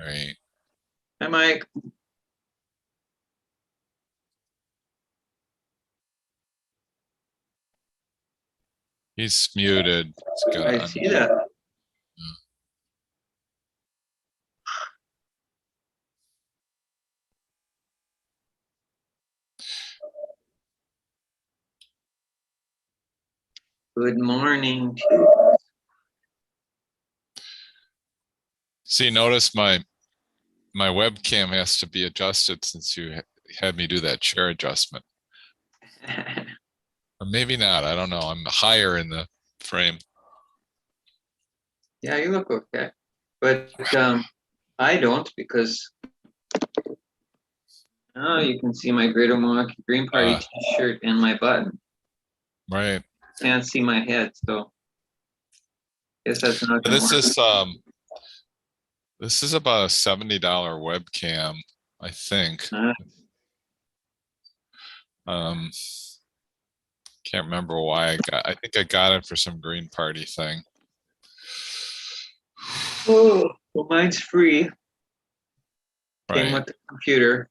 All right. Hi, Mike. He's muted. I see that. Good morning. See, notice my webcam has to be adjusted since you had me do that chair adjustment. Or maybe not. I don't know. I'm higher in the frame. Yeah, you look okay. But I don't, because now you can see my Greater Milwaukee Green Party t-shirt and my button. Right. Can't see my head, so guess that's not gonna work. This is about a $70 webcam, I think. Can't remember why I think I got it for some Green Party thing. Oh, well, mine's free. Came Right. with the computer.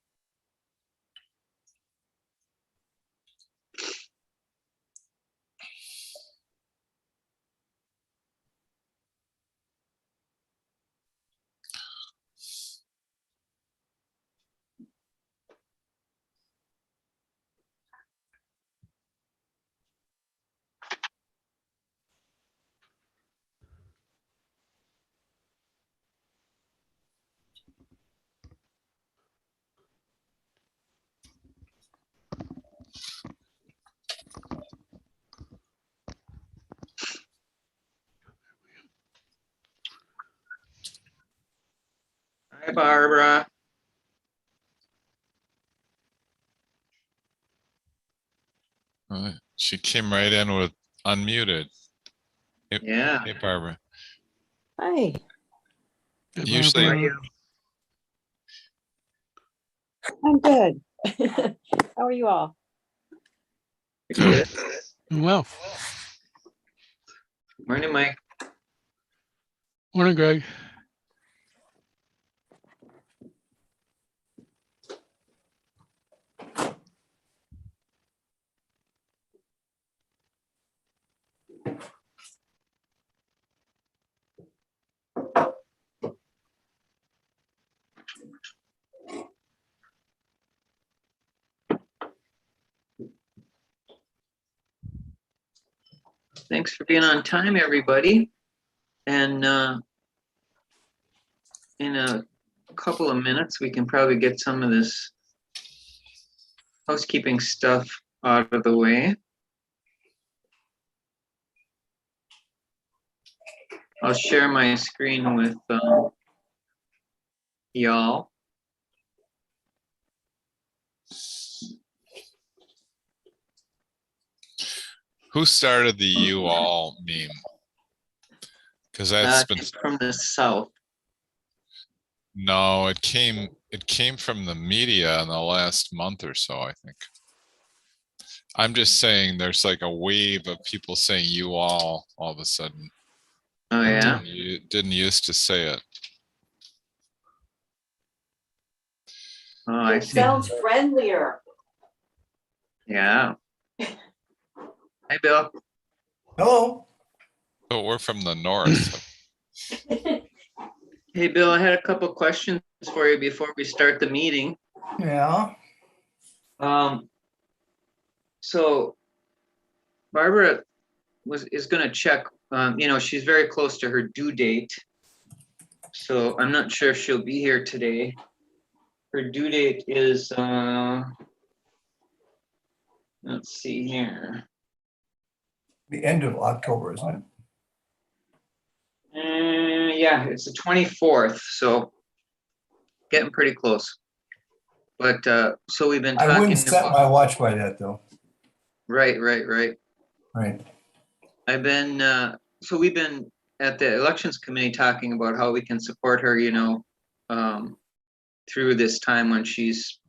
Hi, Barbara. She came right in with unmuted. Hey, Yeah. Hey, Barbara. Hi. Usually, How are you? I'm good. How are you all? Good. Well, Morning, Mike. morning, Greg. Thanks for being on time, everybody. And in a couple of minutes, we can probably get some of this housekeeping stuff out of the way. I'll share my screen with y'all. who started the "you all" meme? Because that's been From the South. no. It came from the media in the last month or so, I think. I'm just saying there's like a wave of people saying "you all" of a sudden. Oh, yeah? You didn't used to say it. Oh, I It see. sounds friendlier. Yeah. Hi, Bill. Hello. But we're from the north. Hey, Bill, I had a couple questions for you before we start the meeting. Yeah. So Barbara is going to check. She's very close to her due date, so I'm not sure if she'll be here today. Her due date is let's see here. The end of October, isn't it? Yeah, it's the 24th, so getting pretty close. But so we've been talking. I wouldn't set my watch by that, though. Right. Right. So we've been at the elections committee talking about how we can support her, through this time when she's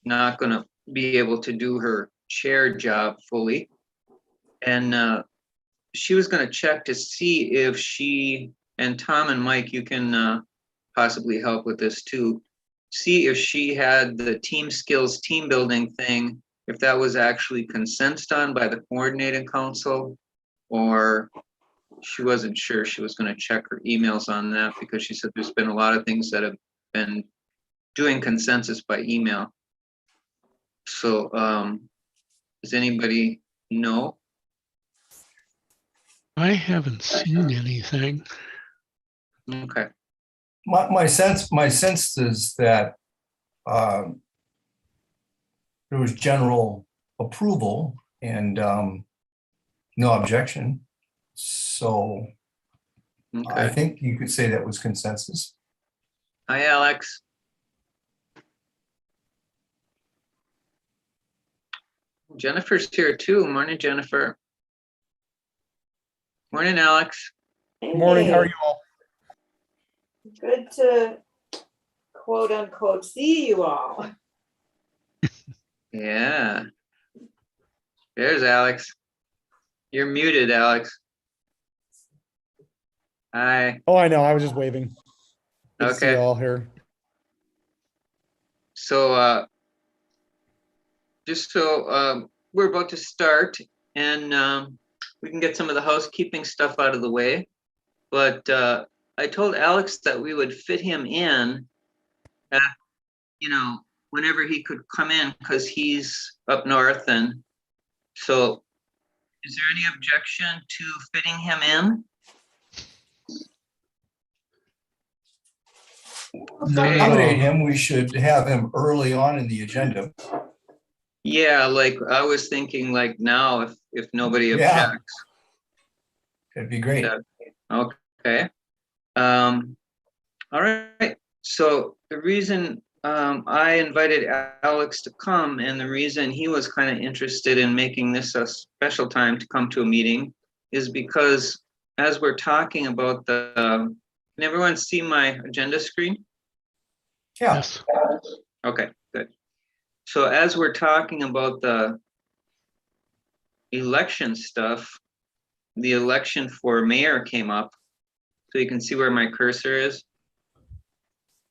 not going to be able to do her chair job fully. And she was going to check to see if she and Tom and Mike, you can possibly help with this too. See if she had the team skills, team building thing, if that was actually consented on by the coordinating council, or she wasn't sure. She was going to check her emails on that because she said there's been a lot of things that have been doing consensus by email. So does anybody know? I haven't seen anything. Okay. My sense is that there was general approval and no objection. So I Okay. think you could say that was consensus. Hi, Alex. Jennifer's here too. Morning, Jennifer. Morning, Alex. Morning, how are Hey, you all? good to quote unquote see you all. Yeah. There's Alex. You're muted, Alex. Hi. Oh, I know, I was just waving. Good to see you Okay. all here. So just so we're about to start, and we can get some of the housekeeping stuff out of the way. But I told Alex that we would fit him in at, whenever he could come in, because he's up north. And so is there any objection to fitting him in? To accommodate him, we should have him early on in the agenda. Yeah, like I was thinking like now, if nobody Yeah. objects. That'd be great. Okay. All right. So the reason I invited Alex to come, and the reason he was kind of interested in making this a special time to come to a meeting, is because as we're talking about can everyone see my agenda screen? Yeah. Yes. Okay, good. So as we're talking about the election stuff, the election for mayor came up. So you can see where my cursor is.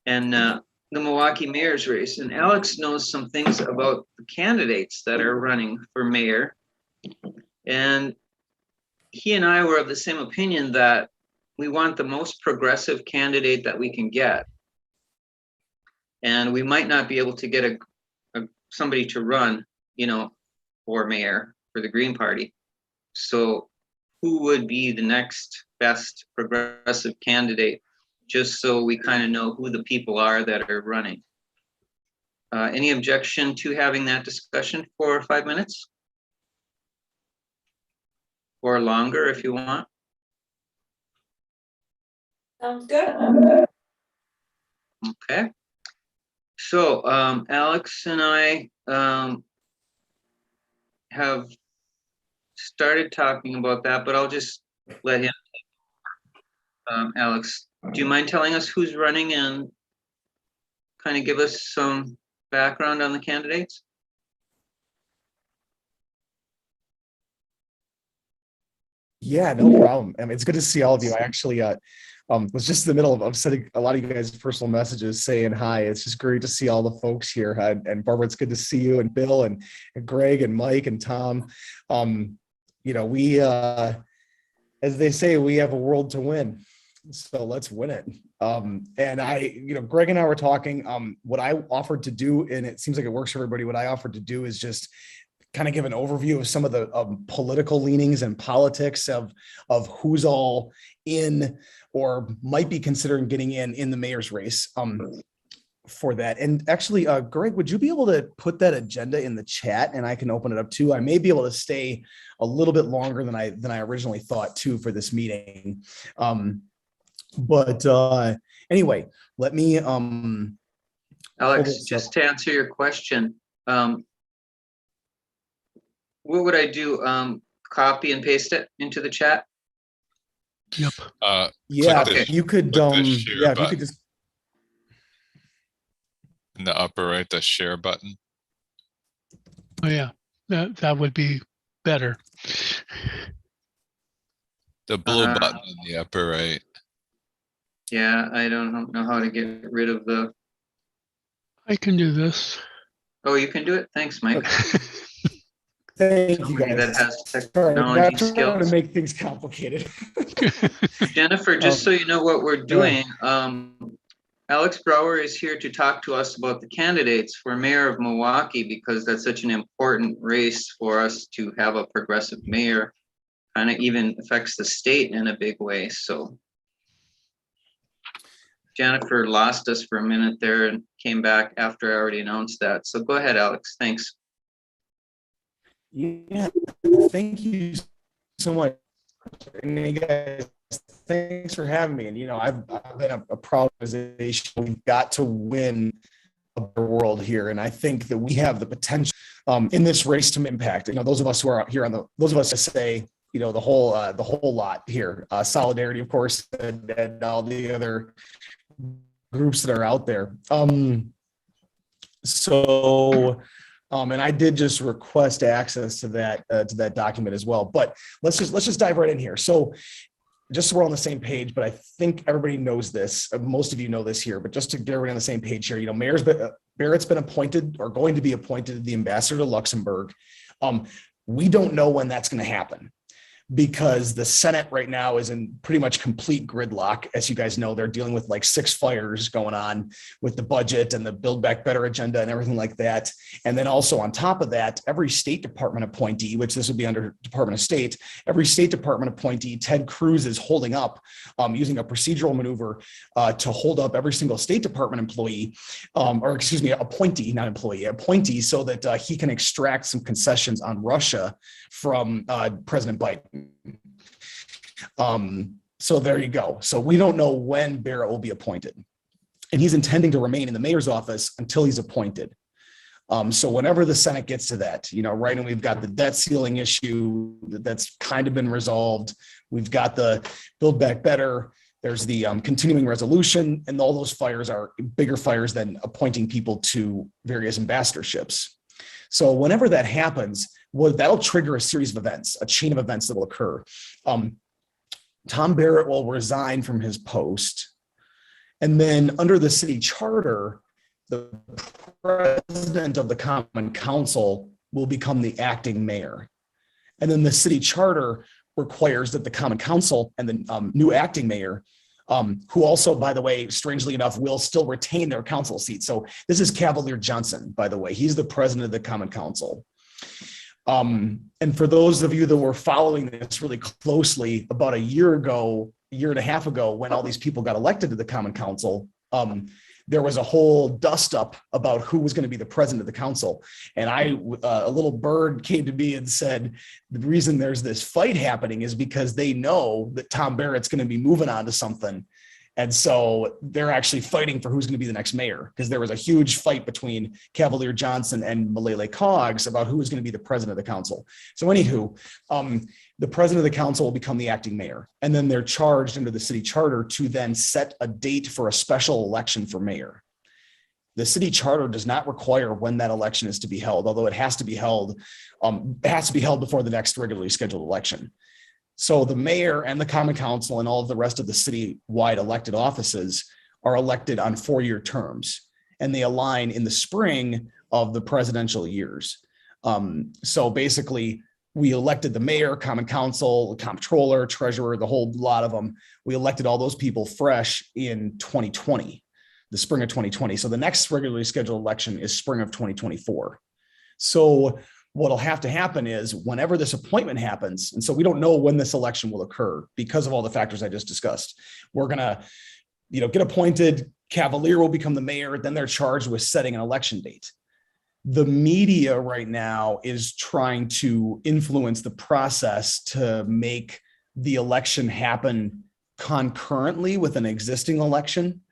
And the Milwaukee mayor's race. And Alex knows some things about the candidates that are running for mayor. And he and I were of the same opinion that we want the most progressive candidate that we can get. And we might not be able to get somebody to run, for mayor for the Green Party. So who would be the next best progressive candidate, just so we kind of know who the people are that are running? Any objection to having that discussion for 5 minutes? Or longer if you want. Sounds good. Okay. So Alex and I have started talking about that, but I'll just let him. Alex, do you mind telling us who's running and kind of give us some background on the candidates? Yeah, no problem. It's good to see all of you. I actually was just in the middle of sending a lot of you guys personal messages saying hi. It's just great to see all the folks here. And Barbara, it's good to see you, and Bill and Greg and Mike and Tom. We, as they say, we have a world to win. So let's win it. And Greg and I were talking, what I offered to do, and it seems like it works for everybody. What I offered to do is just kind of give an overview of some of the political leanings and politics of who's all in or might be considering getting in the mayor's race for that. And actually, Greg, would you be able to put that agenda in the chat and I can open it up too? I may be able to stay a little bit longer than I originally thought too for this meeting. But anyway, let me Alex, just to answer your question, what would I do? Copy and paste it into the chat? Yep. yeah, Okay. you could share if you could just in the upper right, the share button. Oh yeah, that would be better. The blue button in the upper right. Yeah, I don't know how to get rid of the, I can do this. oh, you can do it? Thanks, Mike. Thank you Somebody that guys. has Sorry, technology not trying to skills. make things complicated. Jennifer, just so you know what we're go ahead. doing, Alex Brower is here to talk to us about the candidates for mayor of Milwaukee, because that's such an important race for us to have a progressive mayor. Kind of even affects the state in a big way, so. Jennifer lost us for a minute there and came back after I already announced that. So go ahead, Alex, thanks. Yeah, thank you so much. And you guys, thanks for having me. And I've been a proud organization. We've got to win a better world here, and I think that we have the potential in this race to impact. Those of us who are out here those of us that say, the whole lot here. Solidarity, of course, and all the other groups that are out there. And I did just request access to that document as well. But let's just dive right in here. So just so we're on the same page, but I think everybody knows this. Most of you know this here, but just to get everybody on the same page here, Barrett's been appointed or going to be appointed the ambassador to Luxembourg. We don't know when that's going to happen, because the Senate right now is in pretty much complete gridlock. As you guys know, they're dealing with like 6 fires going on with the budget and the Build Back Better agenda and everything like that. And then also on top of that, every State Department appointee, which this would be under Department of State, every State Department appointee, Ted Cruz is holding up, using a procedural maneuver to hold up every single State Department employee, appointee, not employee, appointee, so that he can extract some concessions on Russia from President Biden. So there you go. So we don't know when Barrett will be appointed, and he's intending to remain in the mayor's office until he's appointed. So whenever the Senate gets to that, right, and we've got the debt ceiling issue that's kind of been resolved. We've got the Build Back Better. There's the continuing resolution, and all those fires are bigger fires than appointing people to various ambassadorships. So whenever that happens, that'll trigger a series of events, a chain of events that will occur. Tom Barrett will resign from his post. And then under the city charter, the president of the Common Council will become the acting mayor. And then the city charter requires that the Common Council and the new acting mayor, who also, by the way, strangely enough, will still retain their council seat. So this is Cavalier Johnson, by the way. He's the president of the Common Council. And for those of you that were following this really closely, about a year and a half ago, when all these people got elected to the Common Council, there was a whole dust up about who was going to be the president of the council. And a little bird came to me and said, the reason there's this fight happening is because they know that Tom Barrett's going to be moving on to something. And so they're actually fighting for who's going to be the next mayor, because there was a huge fight between Cavalier Johnson and Malele Coggs about who was going to be the president of the council. So anywho, the president of the council will become the acting mayor, and then they're charged under the city charter to then set a date for a special election for mayor. The city charter does not require when that election is to be held, although it has to be held before the next regularly scheduled election. So the mayor and the common council and all of the rest of the city-wide elected offices are elected on 4-year terms, and they align in the spring of the presidential years. So basically, we elected the mayor, common council, the comptroller, treasurer, the whole lot of them. We elected all those people fresh in 2020, the spring of 2020. So the next regularly scheduled election is spring of 2024. So what'll have to happen is whenever this appointment happens, and so we don't know when this election will occur because of all the factors I just discussed. We're gonna, get appointed, Cavalier will become the mayor, then they're charged with setting an election date. The media right now is trying to influence the process to make the election happen concurrently with an existing election.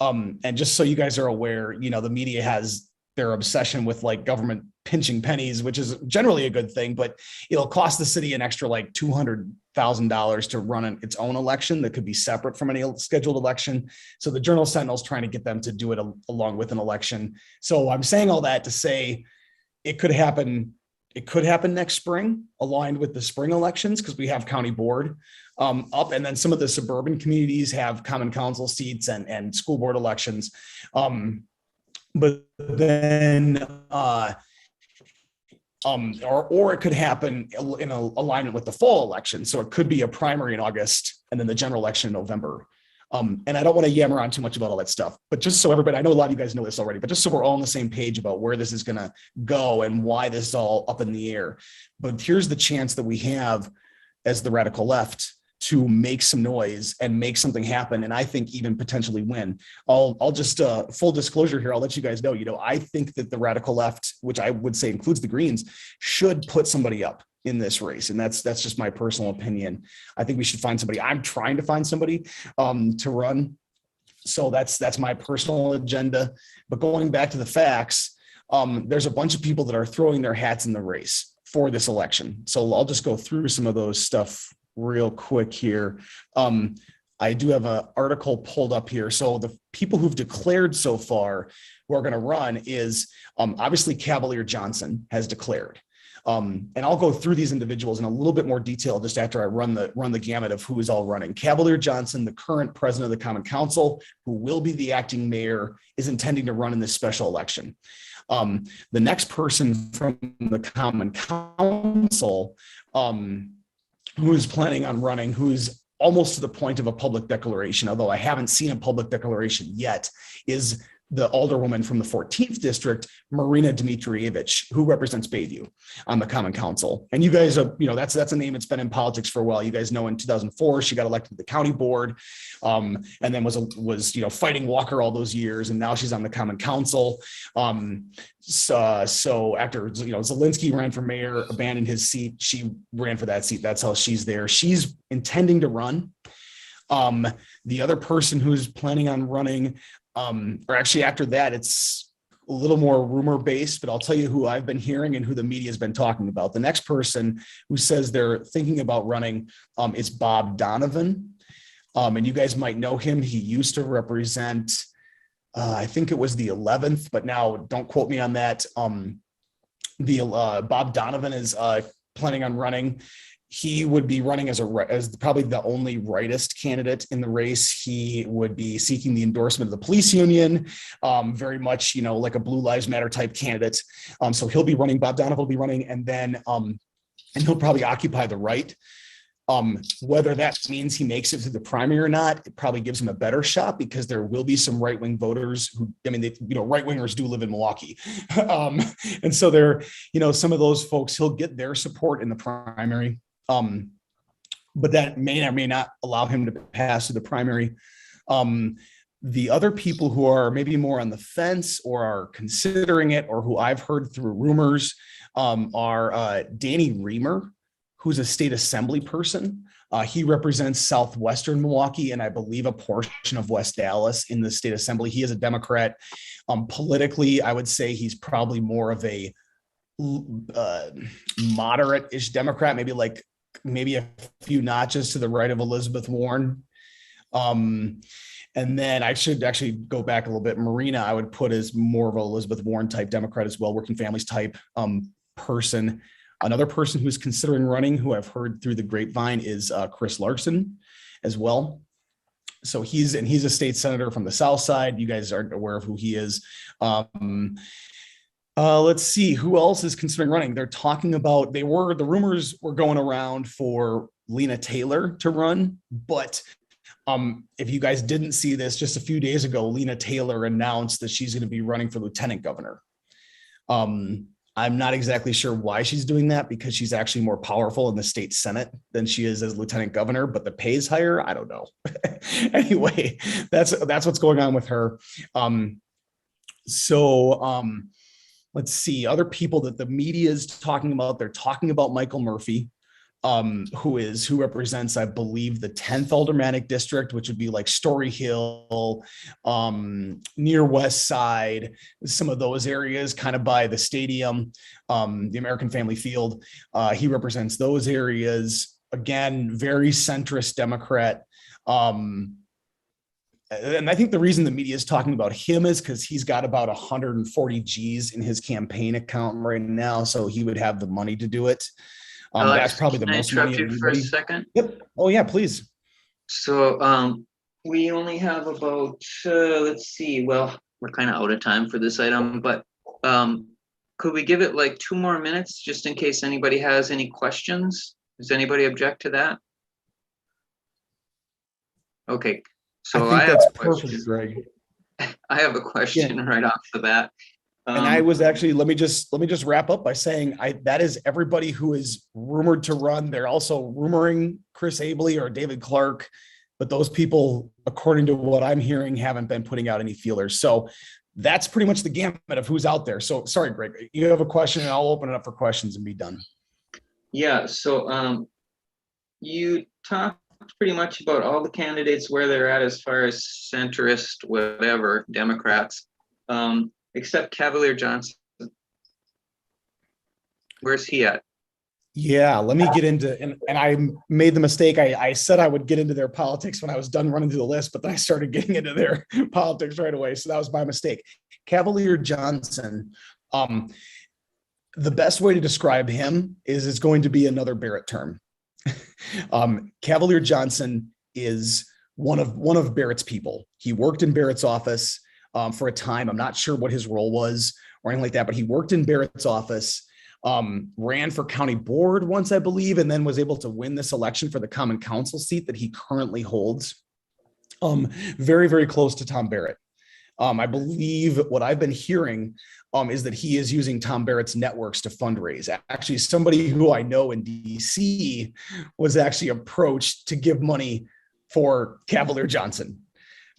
And just so you guys are aware, the media has their obsession with like government pinching pennies, which is generally a good thing, but it'll cost the city an extra like $200,000 to run its own election that could be separate from any scheduled election. So the Journal Sentinel's trying to get them to do it along with an election. So I'm saying all that to say it could happen it could happen next spring, aligned with the spring elections, because we have county board up, and then some of the suburban communities have common council seats and school board elections. But then, or it could happen in alignment with the fall election. So it could be a primary in August and then the general election in November. And I don't want to yammer on too much about all that stuff, but just so everybody, I know a lot of you guys know this already, but just so we're all on the same page about where this is going to go and why this is all up in the air. But here's the chance that we have as the radical left to make some noise and make something happen. And I think even potentially win. I'll just full disclosure here. I'll let you guys know, I think that the radical left, which I would say includes the Greens, should put somebody up in this race. And that's just my personal opinion. I think we should find somebody. I'm trying to find somebody to run. So that's my personal agenda. But going back to the facts, there's a bunch of people that are throwing their hats in the race for this election. So I'll just go through some of those stuff real quick here. I do have an article pulled up here. So the people who've declared so far who are going to run is obviously Cavalier Johnson has declared. And I'll go through these individuals in a little bit more detail just after I run the gamut of who is all running. Cavalier Johnson, the current president of the Common Council, who will be the acting mayor, is intending to run in this special election. The next person from the Common Council who is planning on running, who's almost to the point of a public declaration, although I haven't seen a public declaration yet, is the alderwoman from the 14th district, Marina Dmitrievich, who represents Bayview on the Common Council. And you guys are, that's a name that's been in politics for a while. You guys know in 2004, she got elected to the county board, and then was fighting Walker all those years. And now she's on the Common Council. So after, Zelensky ran for mayor, abandoned his seat, she ran for that seat. That's how she's there. She's intending to run. The other person who's planning on running, or actually after that, it's a little more rumor based, but I'll tell you who I've been hearing and who the media has been talking about. The next person who says they're thinking about running is Bob Donovan. And you guys might know him. He used to represent, I think it was the 11th, but now don't quote me on that. Bob Donovan is planning on running. He would be running as probably the only rightist candidate in the race. He would be seeking the endorsement of the police union, very much, like a Blue Lives Matter type candidate. So he'll be running, Bob Donovan will be running, and then, and he'll probably occupy the right. Whether that means he makes it to the primary or not, it probably gives him a better shot because there will be some right-wing voters who, right-wingers do live in Milwaukee. And so there, some of those folks, he'll get their support in the primary. But that may or may not allow him to pass to the primary. The other people who are maybe more on the fence or are considering it, or who I've heard through rumors, are Danny Reamer, who's a state assembly person. He represents southwestern Milwaukee and I believe a portion of West Dallas in the state assembly. He is a Democrat. Politically, I would say he's probably more of a moderate-ish Democrat, maybe a few notches to the right of Elizabeth Warren. And then I should actually go back a little bit. Marina, I would put as more of an Elizabeth Warren type Democrat as well, working families type person. Another person who's considering running, who I've heard through the grapevine, is Chris Larson as well. So he's a state senator from the South Side. You guys aren't aware of who he is. Let's see who else is considering running. They're talking about, the rumors were going around for Lena Taylor to run, but if you guys didn't see this, just a few days ago, Lena Taylor announced that she's going to be running for lieutenant governor. I'm not exactly sure why she's doing that, because she's actually more powerful in the state Senate than she is as lieutenant governor, but the pay is higher. I don't know. Anyway, that's what's going on with her. Let's see, other people that the media is talking about. They're talking about Michael Murphy, who represents, I believe, the 10th aldermanic district, which would be like Story Hill, near West Side, some of those areas, kind of by the stadium, the American Family Field. He represents those areas. Again, very centrist Democrat. and I think the reason the media is talking about him is because he's got about 140 G's in his campaign account right now, so he would have the money to do it. Alex, That's probably the can I most money interrupt of you for a anybody. second? Yep. Oh yeah, please. So we only have about, let's see, well, we're kind of out of time for this item, but could we give it like 2 more minutes just in case anybody has any questions? Does anybody object to that? Okay, so I think I have that's a question. perfect, Greg. I have a question right off the bat. And I was actually, let me just wrap up by saying that is everybody who is rumored to run. They're also rumoring Chris Abley or David Clark, but those people, according to what I'm hearing, haven't been putting out any feelers. So that's pretty much the gamut of who's out there. So sorry, Greg, you have a question and I'll open it up for questions and be done. Yeah, so you talked pretty much about all the candidates where they're at as far as centrist, whatever, Democrats, except Cavalier Johnson. Where's he at? Yeah, let me get into, and I made the mistake. I said I would get into their politics when I was done running through the list, but then I started getting into their politics right away. So that was my mistake. Cavalier Johnson, the best way to describe him is it's going to be another Barrett term. Cavalier Johnson is one of Barrett's people. He worked in Barrett's office for a time. I'm not sure what his role was or anything like that, but he worked in Barrett's office, ran for county board once, I believe, and then was able to win this election for the common council seat that he currently holds. Very, very close to Tom Barrett. I believe what I've been hearing is that he is using Tom Barrett's networks to fundraise. Actually, somebody who I know in DC was actually approached to give money for Cavalier Johnson.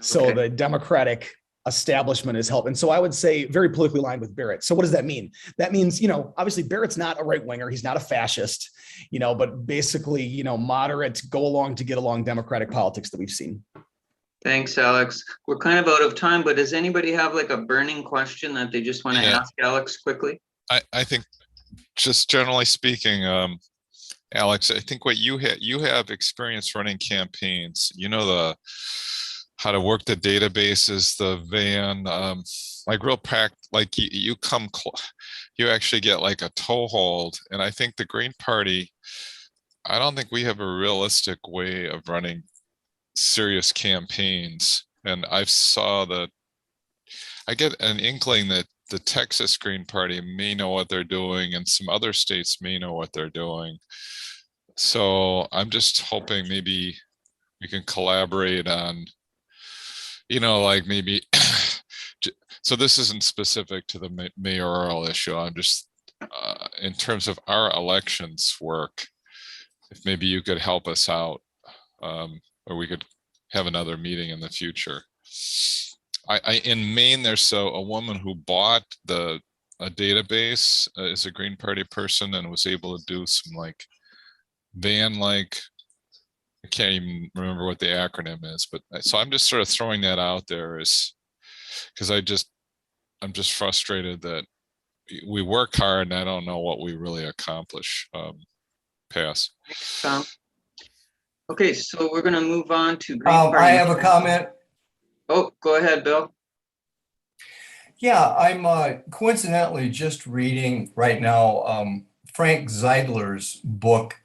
So Okay. the Democratic establishment is helping. So I would say very politically aligned with Barrett. So what does that mean? That means, obviously Barrett's not a right winger. He's not a fascist, but basically, moderate, go along to get along Democratic politics that we've seen. Thanks, Alex. We're kind of out of time, but does anybody have like a burning question that they just want to ask Alex quickly? I think just generally speaking, Alex, I think what you have experience running campaigns, how to work the databases, the van, like real like you actually get like a toehold. And I think the Green Party, I don't think we have a realistic way of running serious campaigns. And I get an inkling that the Texas Green Party may know what they're doing and some other states may know what they're doing. So I'm just hoping maybe we can collaborate on, like maybe, so this isn't specific to the mayoral issue. I'm just, in terms of our elections work, if maybe you could help us out, or we could have another meeting in the future. In Maine, there's a woman who bought a database as a Green Party person and was able to do some like I can't even remember what the acronym is, but so I'm just sort of throwing that out there because I'm just frustrated that we work hard and I don't know what we really accomplish. Pass. Tom. Okay, so we're going to move on to Green Party. I have a comment. Oh, go ahead, Bill. Yeah, I'm coincidentally just reading right now Frank Zeidler's book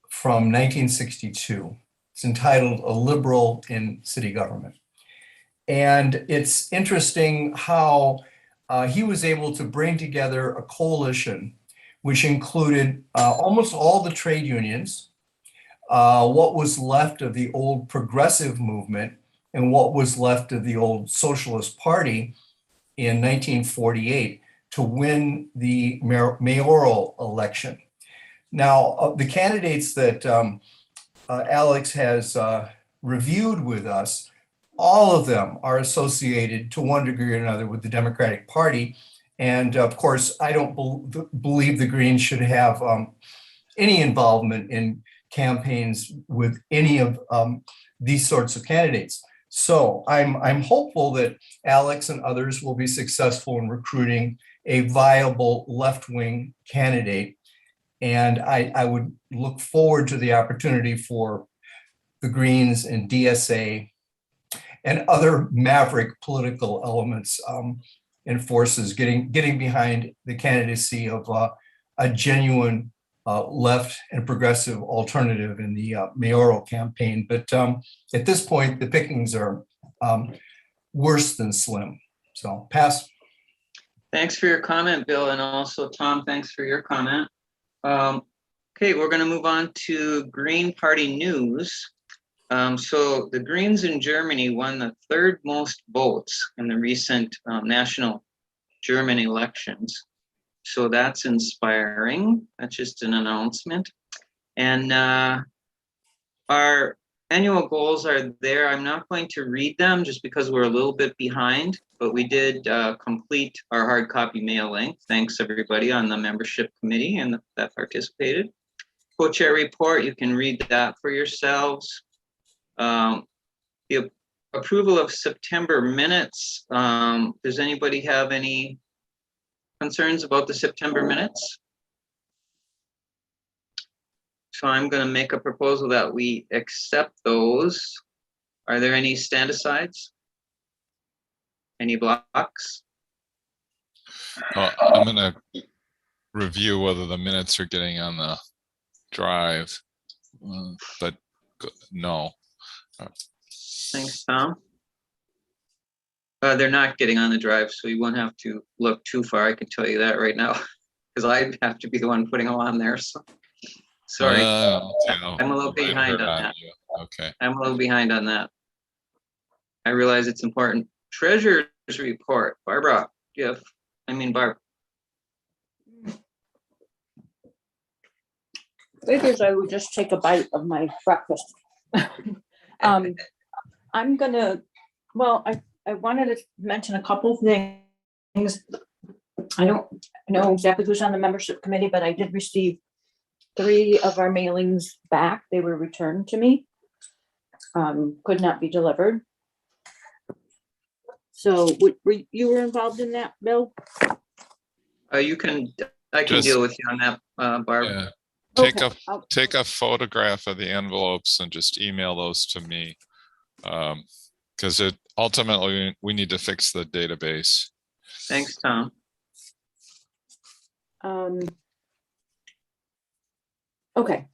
from 1962. It's entitled A Liberal in City Government. And it's interesting how he was able to bring together a coalition which included almost all the trade unions, what was left of the old progressive movement, and what was left of the old Socialist Party in 1948 to win the mayoral election. Now, the candidates that Alex has reviewed with us, all of them are associated to one degree or another with the Democratic Party. And of course, I don't believe the Greens should have any involvement in campaigns with any of these sorts of candidates. So I'm hopeful that Alex and others will be successful in recruiting a viable left-wing candidate. And I would look forward to the opportunity for the Greens and DSA and other maverick political elements and forces getting behind the candidacy of a genuine left and progressive alternative in the mayoral campaign. But at this point, the pickings are worse than slim. So pass. Thanks for your comment, Bill, and also Tom, thanks for your comment. Okay, we're going to move on to Green Party news. So the Greens in Germany won the third most votes in the recent national German elections. So that's inspiring. That's just an announcement. And our annual goals are there. I'm not going to read them just because we're a little bit behind, but we did complete our hard copy mailing. Thanks everybody on the membership committee and that participated. Co-chair report, you can read that for yourselves. The approval of September minutes. Does anybody have any concerns about the September minutes? So I'm going to make a proposal that we accept those. Are there any stand-asides? Any blocks? I'm going to review whether the minutes are getting on the drive, but no. Thanks, Tom. They're not getting on the drive, so you won't have to look too far. I can tell you that right now, because I have to be the one putting them on there. So sorry, I'm a little behind on that. Okay. I'm a little behind on that. I realize it's important. Treasurer's report, Barbara. Barb. Figures I would just take a bite of my breakfast. I'm gonna, well, I wanted to mention a couple things. I don't know exactly who's on the membership committee, but I did receive 3 of our mailings back. They were returned to me. Could not be delivered. So you were involved in that, Bill? I can deal with you on that, Barb. Yeah. Okay, Take a photograph of the envelopes and just email those to me. Because ultimately we need to fix the database. Thanks, Tom. Okay.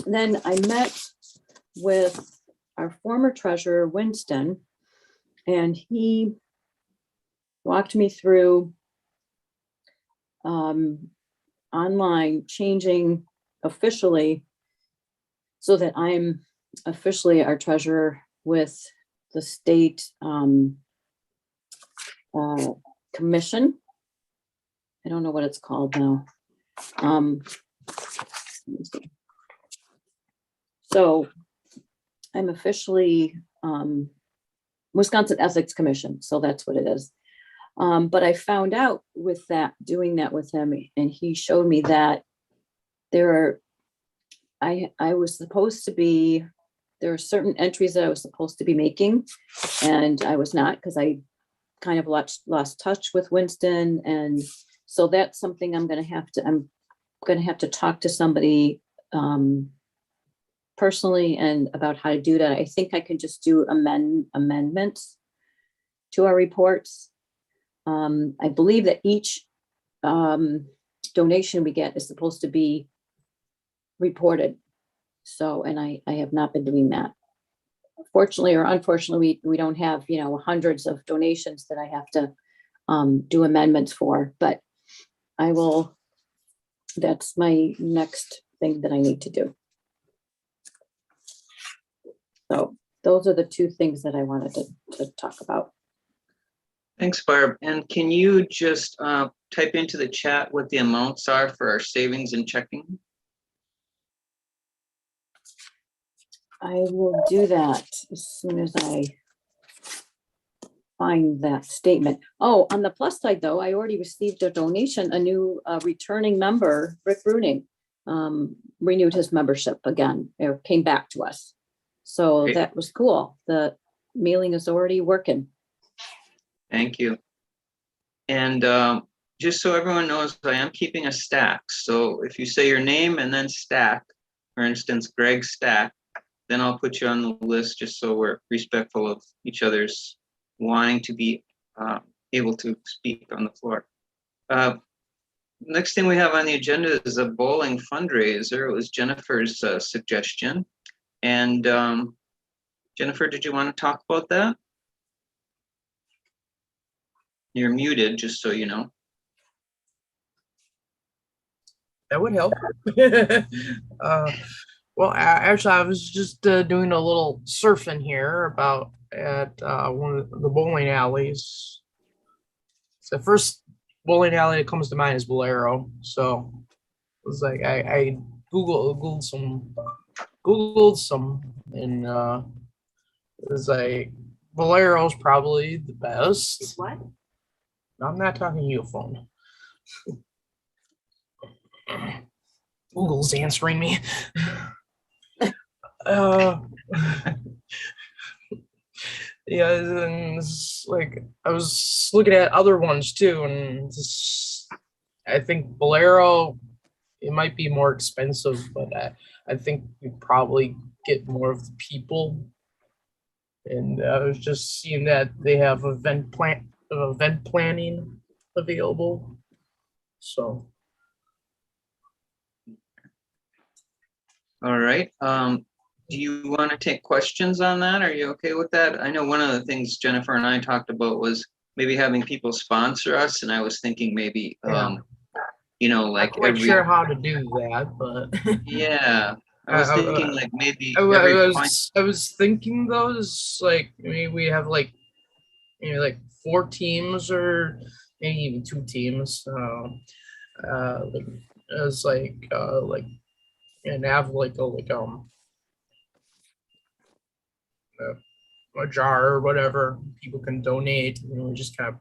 Then I met with our former treasurer, Winston, and he walked me through online changing officially so that I'm officially our treasurer with the state commission. I don't know what it's called now. Let me see. So I'm officially Wisconsin Ethics Commission. So that's what it is. But I found out with that, doing that with him, and he showed me that I was supposed to be, there are certain entries that I was supposed to be making, and I was not, because I kind of lost touch with Winston. And so that's something I'm going to have to talk to somebody personally and about how to do that. I think I can just do amendments to our reports. I believe that each donation we get is supposed to be reported. So, and I have not been doing that. Fortunately or unfortunately, we don't have, hundreds of donations that I have to do amendments for, but I will, that's my next thing that I need to do. So those are the 2 things that I wanted to talk about. Thanks, Barb. And can you just type into the chat what the amounts are for our savings and checking? I will do that as soon as I find that statement. Oh, on the plus side though, I already received a donation, a new returning member, Rick Bruening, renewed his membership again, or came back to us. So Great. That was cool. The mailing is already working. Thank you. And just so everyone knows, I am keeping a stack. So if you say your name and then stack, for instance, Greg Stack, then I'll put you on the list just so we're respectful of each other's wanting to be able to speak on the floor. Next thing we have on the agenda is a bowling fundraiser. It was Jennifer's suggestion. And Jennnifer, did you want to talk about that? You're muted, just so you know. That would help. Well, actually, I was just doing a little surfing here about at one of the bowling alleys. So the first bowling alley that comes to mind is Bolero. So it was like I googled some, and it was like Bolero's probably the best. What? I'm not talking to you, phone. Google's answering me. Yeah, and it's like I was looking at other ones too, and I think Bolero, it might be more expensive, but I think you probably get more of the people. And I was just seeing that they have event planning available. So. All right. Do you want to take questions on that? Are you okay with that? I know one of the things Jennnifer and I talked about was maybe having people sponsor us, and I was thinking maybe, you know, like I'm not quite sure how to do that, but yeah, I was thinking like maybe I every point. was thinking those like maybe we have like maybe like 4 teams or maybe even 2 teams. Like as like and have like a jar or whatever people can donate. You know, just kind of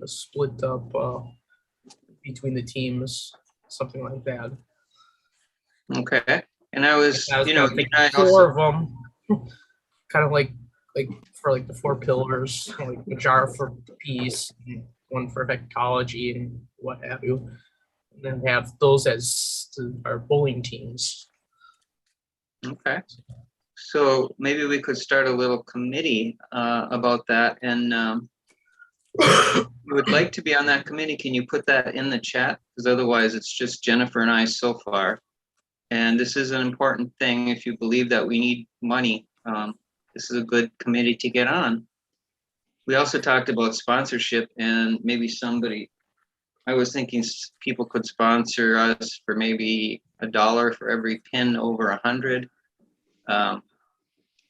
split up between the teams, something like that. Okay. And I was, you know, think I 4 also, of them, kind of like for like the 4 pillars, like a jar for peace, and one for ecology and what have you, and then have those as our bowling teams. okay. So maybe we could start a little committee about that. And you would like to be on that committee, can you put that in the chat? Because otherwise it's just Jennnifer and I so far. And this is an important thing. If you believe that we need money, this is a good committee to get on. We also talked about sponsorship, and maybe somebody, I was thinking people could sponsor us for maybe $1 for every pin over 100,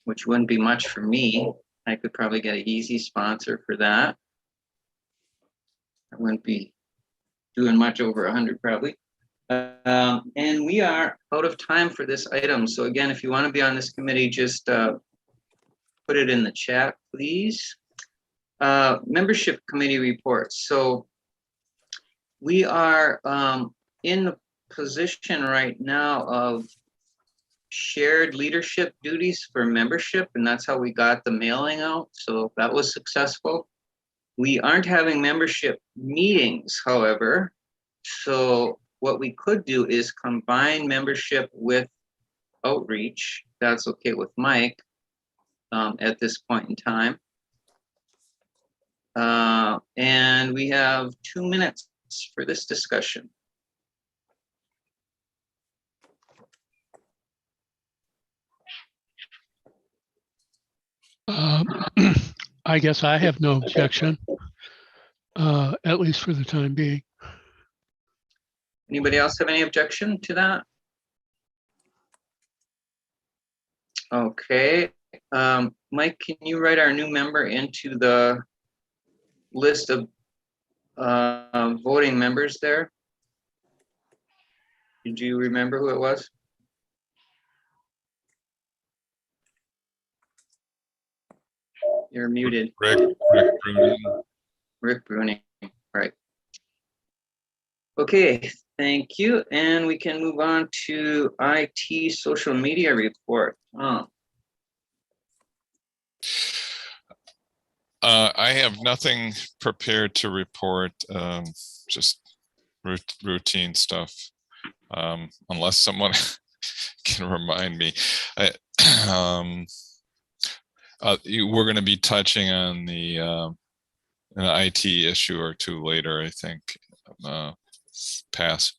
which wouldn't be much for me. I could probably get an easy sponsor for that. I wouldn't be doing much over 100 probably. And we are out of time for this item. So again, if you want to be on this committee, just put it in the chat, please. Membership committee reports. So we are in the position right now of shared leadership duties for membership, and that's how we got the mailing out. So that was successful. We aren't having membership meetings, however. So what we could do is combine membership with outreach. That's okay with Mike at this point in time. And we have 2 minutes for this discussion. I guess I have no objection, at least for the time being. Anybody else have any objection to that? Okay. Mike, can you write our new member into the list of voting members there? Did you remember who it was? You're muted. Rick Bruening. Rick Bruening, right. Okay, thank you. And we can move on to IT social media report. I have nothing prepared to report, just routine stuff, unless someone can remind me. um, we're going to be touching on the an IT issue or two later, I think. Pass.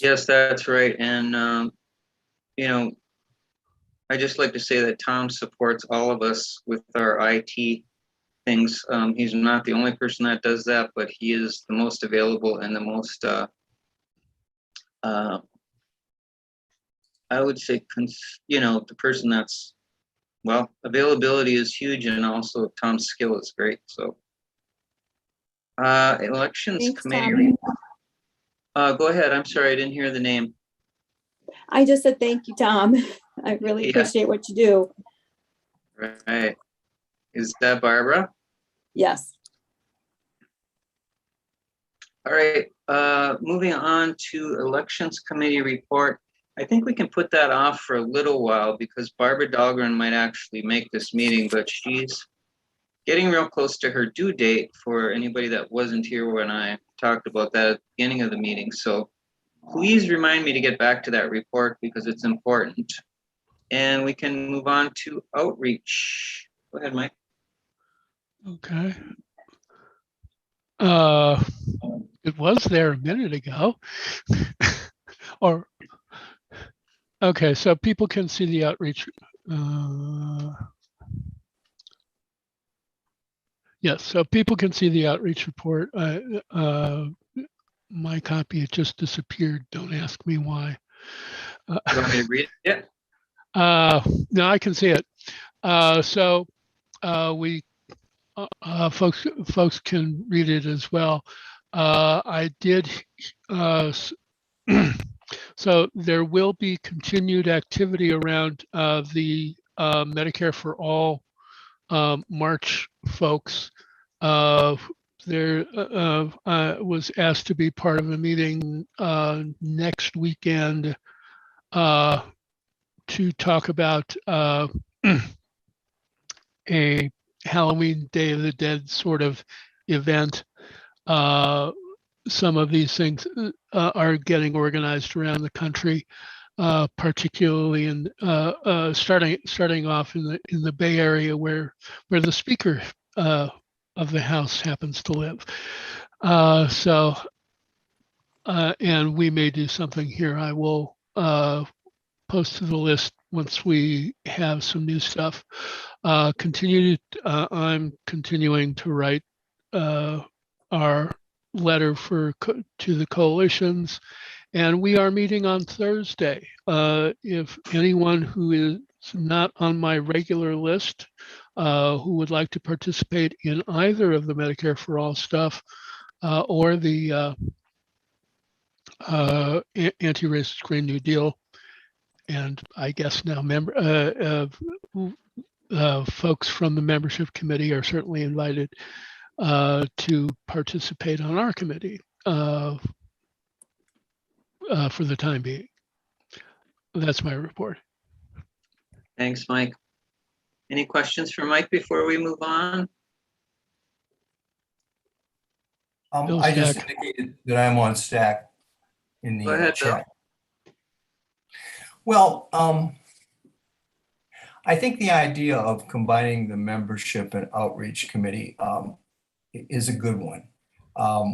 Yes, that's right. And, you know, I just like to say that Tom supports all of us with our IT things. He's not the only person that does that, but he is the most available and the most, I would say, you know, the person that's, well, availability is huge, and also Tom's skill is great. So, elections Thanks, committee. Tom. Go ahead. I'm sorry, I didn't hear the name. I just said thank you, Tom. I really Yeah. appreciate what you do. Right. Is that Barbara? Yes. All right. Moving on to elections committee report. I think we can put that off for a little while because Barbara Dahlgren might actually make this meeting, but she's getting real close to her due date for anybody that wasn't here when I talked about that at the beginning of the meeting. So please remind me to get back to that report because it's important. And we can move on to outreach. Go ahead, Mike. Okay. It was there a minute ago. Or, okay, so people can see the outreach. Yes, so people can see the outreach report. My copy, it just disappeared. Don't ask me why. You want me to read it? No, I can see it. So we folks can read it as well. I did. So there will be continued activity around the Medicare for All March, folks. There was asked to be part of a meeting next weekend to talk about a Halloween Day of the Dead sort of event. Some of these things are getting organized around the country, particularly in starting off in the Bay Area, where the Speaker of the House happens to live. And we may do something here. I will post to the list once we have some new stuff. I'm continuing to write our letter to the coalitions, and we are meeting on Thursday. If anyone who is not on my regular list who would like to participate in either of the Medicare for All stuff or the anti-racist Green New Deal, and I guess now folks from the membership committee are certainly invited to participate on our committee for the time being. That's my report. Thanks, Mike. Any questions for Mike before we move on? I just indicated that I'm on stack in Go the ahead, chat. Well, I think the idea of combining the membership and outreach committee is a good one.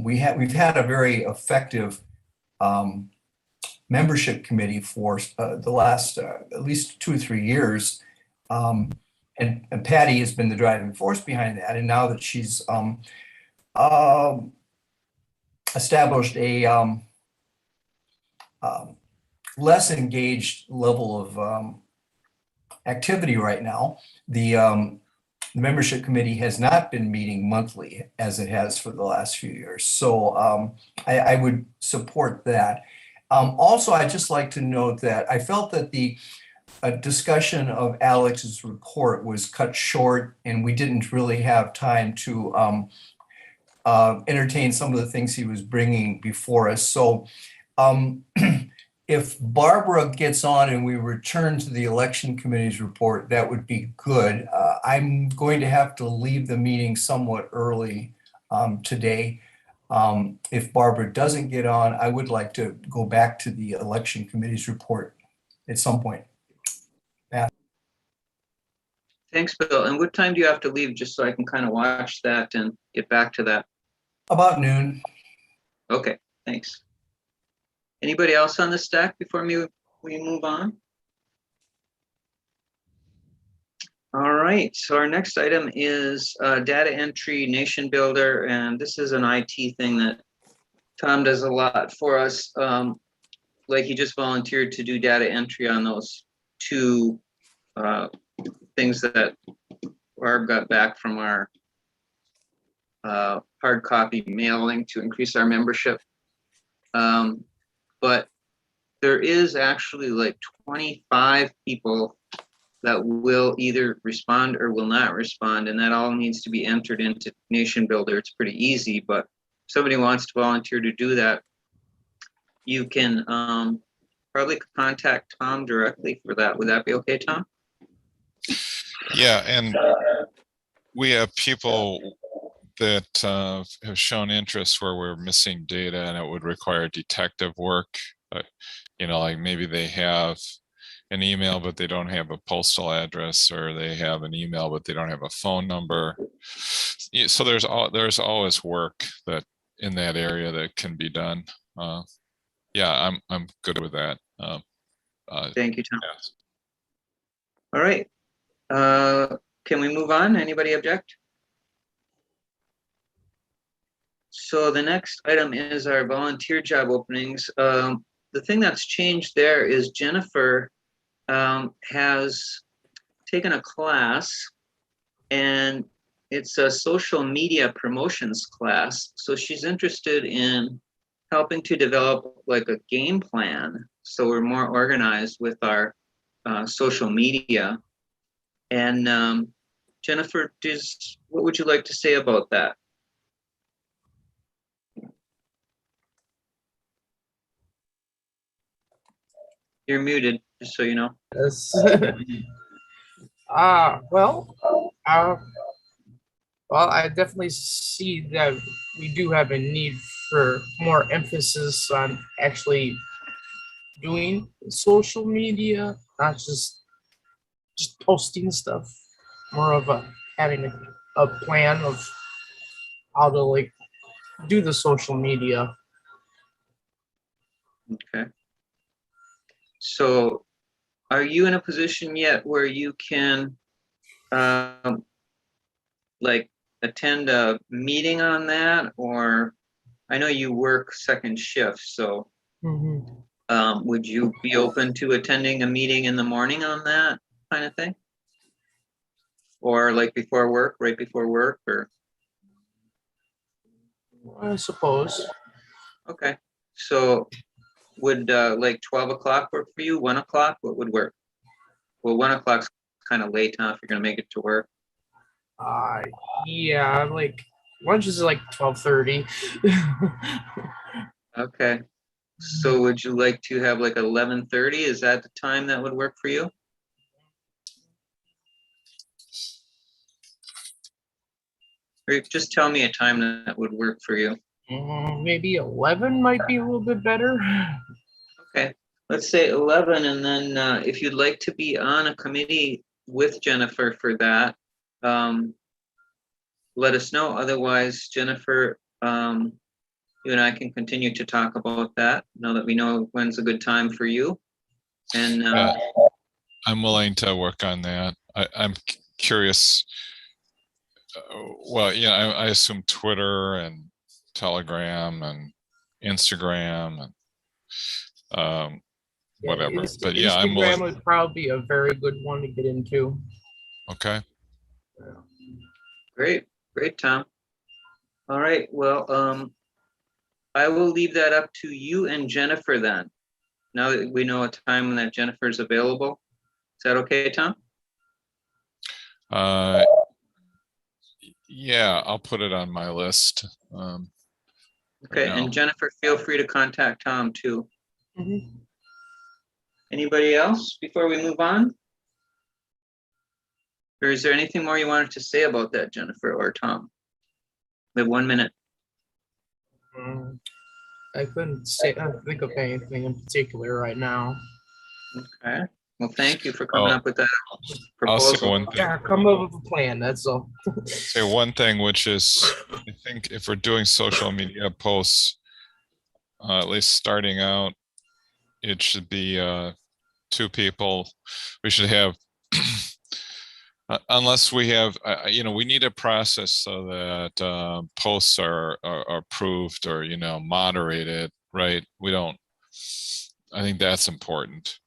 We've had a very effective membership committee for the last at least 2 or 3 years, and Patty has been the driving force behind that. And now that she's established a less engaged level of activity right now, the membership committee has not been meeting monthly as it has for the last few years. So I would support that. Also, I'd just like to note that I felt that the discussion of Alex's report was cut short, and we didn't really have time to entertain some of the things he was bringing before us. So if Barbara gets on and we return to the election committee's report, that would be good. I'm going to have to leave the meeting somewhat early today. If Barbara doesn't get on, I would like to go back to the election committee's report at some point. Thanks, Bill. And what time do you have to leave, just so I can kind of watch that and get back to that? About noon. Okay, thanks. Anybody else on the stack before we move on? All right, so our next item is data entry nation builder, and this is an IT thing that Tom does a lot for us. Like he just volunteered to do data entry on those two things that Barb got back from our hard copy mailing to increase our membership. But there is actually like 25 people that will either respond or will not respond, and that all needs to be entered into Nation Builder. It's pretty easy, but if somebody wants to volunteer to do that, you can probably contact Tom directly for that. Would that be okay, Tom? Yeah, and we have people that have shown interest where we're missing data and it would require detective work. You know, like maybe they have an email, but they don't have a postal address, or they have an email, but they don't have a phone number. So there's always work that in that area that can be done. Yeah, I'm good with that. Thank you, Tom. Yes. All right. Can we move on? Anybody object? So the next item is our volunteer job openings. The thing that's changed there is Jennnifer has taken a class, and it's a social media promotions class. So she's interested in helping to develop like a game plan, so we're more organized with our social media. And Jennnifer, what would you like to say about that? You're muted, just so you know. Yes. Well, I definitely see that we do have a need for more emphasis on actually doing social media, not just posting stuff. More of having a plan of how to like do the social media. Okay. So are you in a position yet where you can like attend a meeting on that? Or I know you work second shift, so would you be open to attending a meeting in the morning on that kind of thing? Or like before work, right before work, or? I suppose. Okay, so would like 12 o'clock work for you? 1 o'clock, what would work? Well, 1 o'clock's kind of late, huh, if you're gonna make it to work. Yeah, like lunch is like 12:30. Okay, so would you like to have like 11:30? Is that the time that would work for you? Or just tell me a time that would work for you. Maybe 11 might be a little bit better. Okay, let's say 11, and then if you'd like to be on a committee with Jennnifer for that, let us know. Otherwise, Jennnifer, you and I can continue to talk about that now that we know when's a good time for you. And I'm willing to work on that. I'm curious. Well, yeah, I assume Twitter and Telegram and Instagram and whatever. But yeah, I'm Instagram willing. would probably be a very good one to get into. Okay. great, Tom. All right, well, I will leave that up to you and Jennnifer then. Now that we know a time when that Jennnifer is available. Is that okay, Tom? Yeah, I'll put it on my list. Okay, now. and Jennnifer, feel free to contact Tom too. Anybody else before we move on? Or is there anything more you wanted to say about that, Jennnifer or Tom? We have 1 minute. I couldn't think of anything in particular right now. Okay. Well, thank you for coming Oh, up with that I'll say proposal. one thing. Yeah, come up with a plan. That's all. Say one thing, which is, I think if we're doing social media posts, at least starting out, it should be 2 people. We should have, unless we have, we need a process so that posts are approved or, moderated, right? We don't, I think that's important.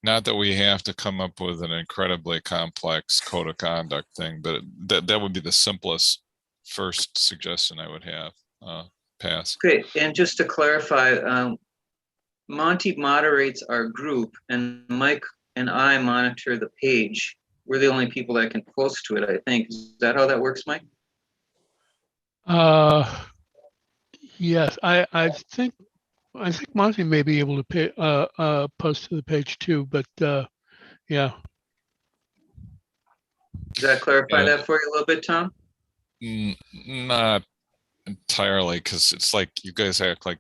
Not that we have to come up with an incredibly complex code of conduct thing, but that would be the simplest first suggestion I would have. Pass. Great, and just to clarify, Monty moderates our group and Mike and I monitor the page. We're the only people that can post to it, I think. Is that how that works, Mike? Yes, I think Monty may be able to post to the page too, but yeah. Does that clarify Yeah. that for you a little bit, Tom? Not entirely, because it's like you guys act like,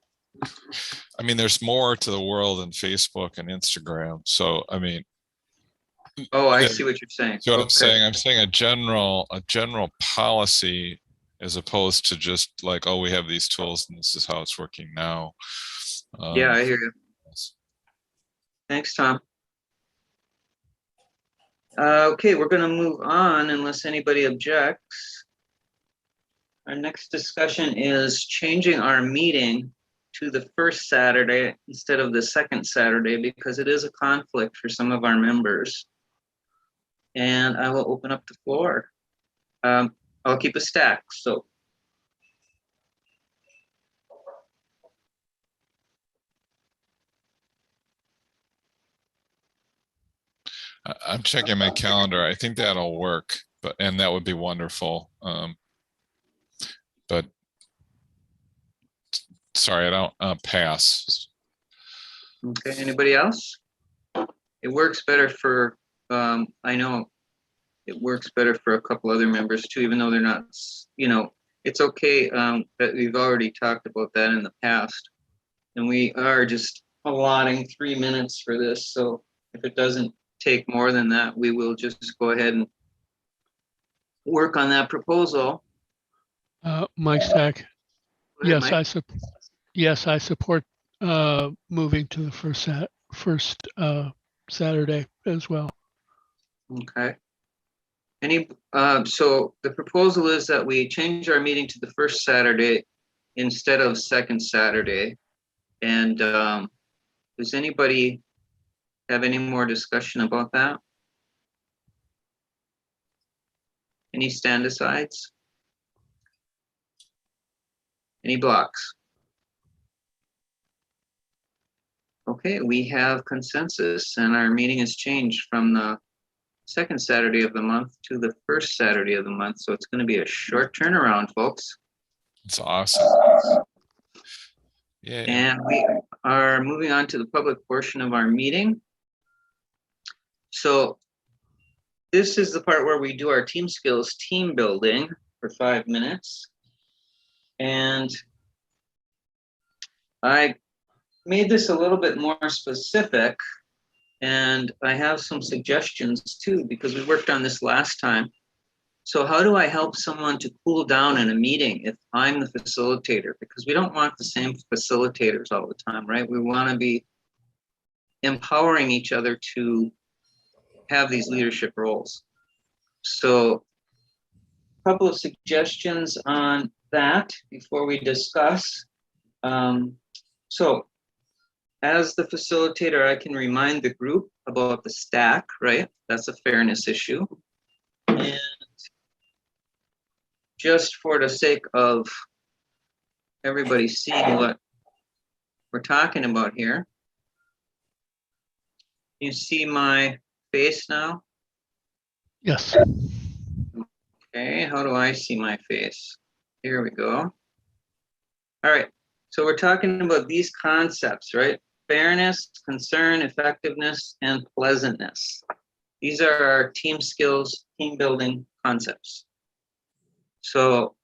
there's more to the world than Facebook and Instagram. So, Oh, I see what you're saying. see what I'm Okay. saying? I'm saying a general policy, as opposed to just like, oh, we have these tools and this is how it's working now. Yeah, I hear you. Thanks, Tom. Okay, we're going to move on unless anybody objects. Our next discussion is changing our meeting to the first Saturday instead of the second Saturday because it is a conflict for some of our members. And I will open up the floor. I'll keep a stack, so. I'm checking my calendar. I think that'll work, and that would be wonderful. But sorry, I don't pass. Okay, anybody else? It works better for, I know it works better for a couple other members too, even though they're not, it's okay that we've already talked about that in the past. And we are just allotting 3 minutes for this. So if it doesn't take more than that, we will just go ahead and work on that proposal. Mike Stack. Go ahead, Yes, Mike. I support moving to the first Saturday as well. Okay. So the proposal is that we change our meeting to the first Saturday instead of second Saturday. And does anybody have any more discussion about that? Any stand-asides? Any blocks? Okay, we have consensus and our meeting has changed from the second Saturday of the month to the first Saturday of the month. So it's going to be a short turnaround, folks. It's awesome. Yeah. And we are moving on to the public portion of our meeting. So this is the part where we do our team skills team building for 5 minutes. And I made this a little bit more specific, and I have some suggestions too, because we worked on this last time. So how do I help someone to cool down in a meeting if I'm the facilitator? Because we don't want the same facilitators all the time, right? We want to be empowering each other to have these leadership roles. So a couple of suggestions on that before we discuss. So as the facilitator, I can remind the group about the stack, right? That's a fairness issue. And just for the sake of everybody seeing what we're talking about here, you see my face now? Yes. Okay, how do I see my face? Here we go. All right, so we're talking about these concepts, right? Fairness, concern, effectiveness, and pleasantness. These are our team skills, team building concepts. So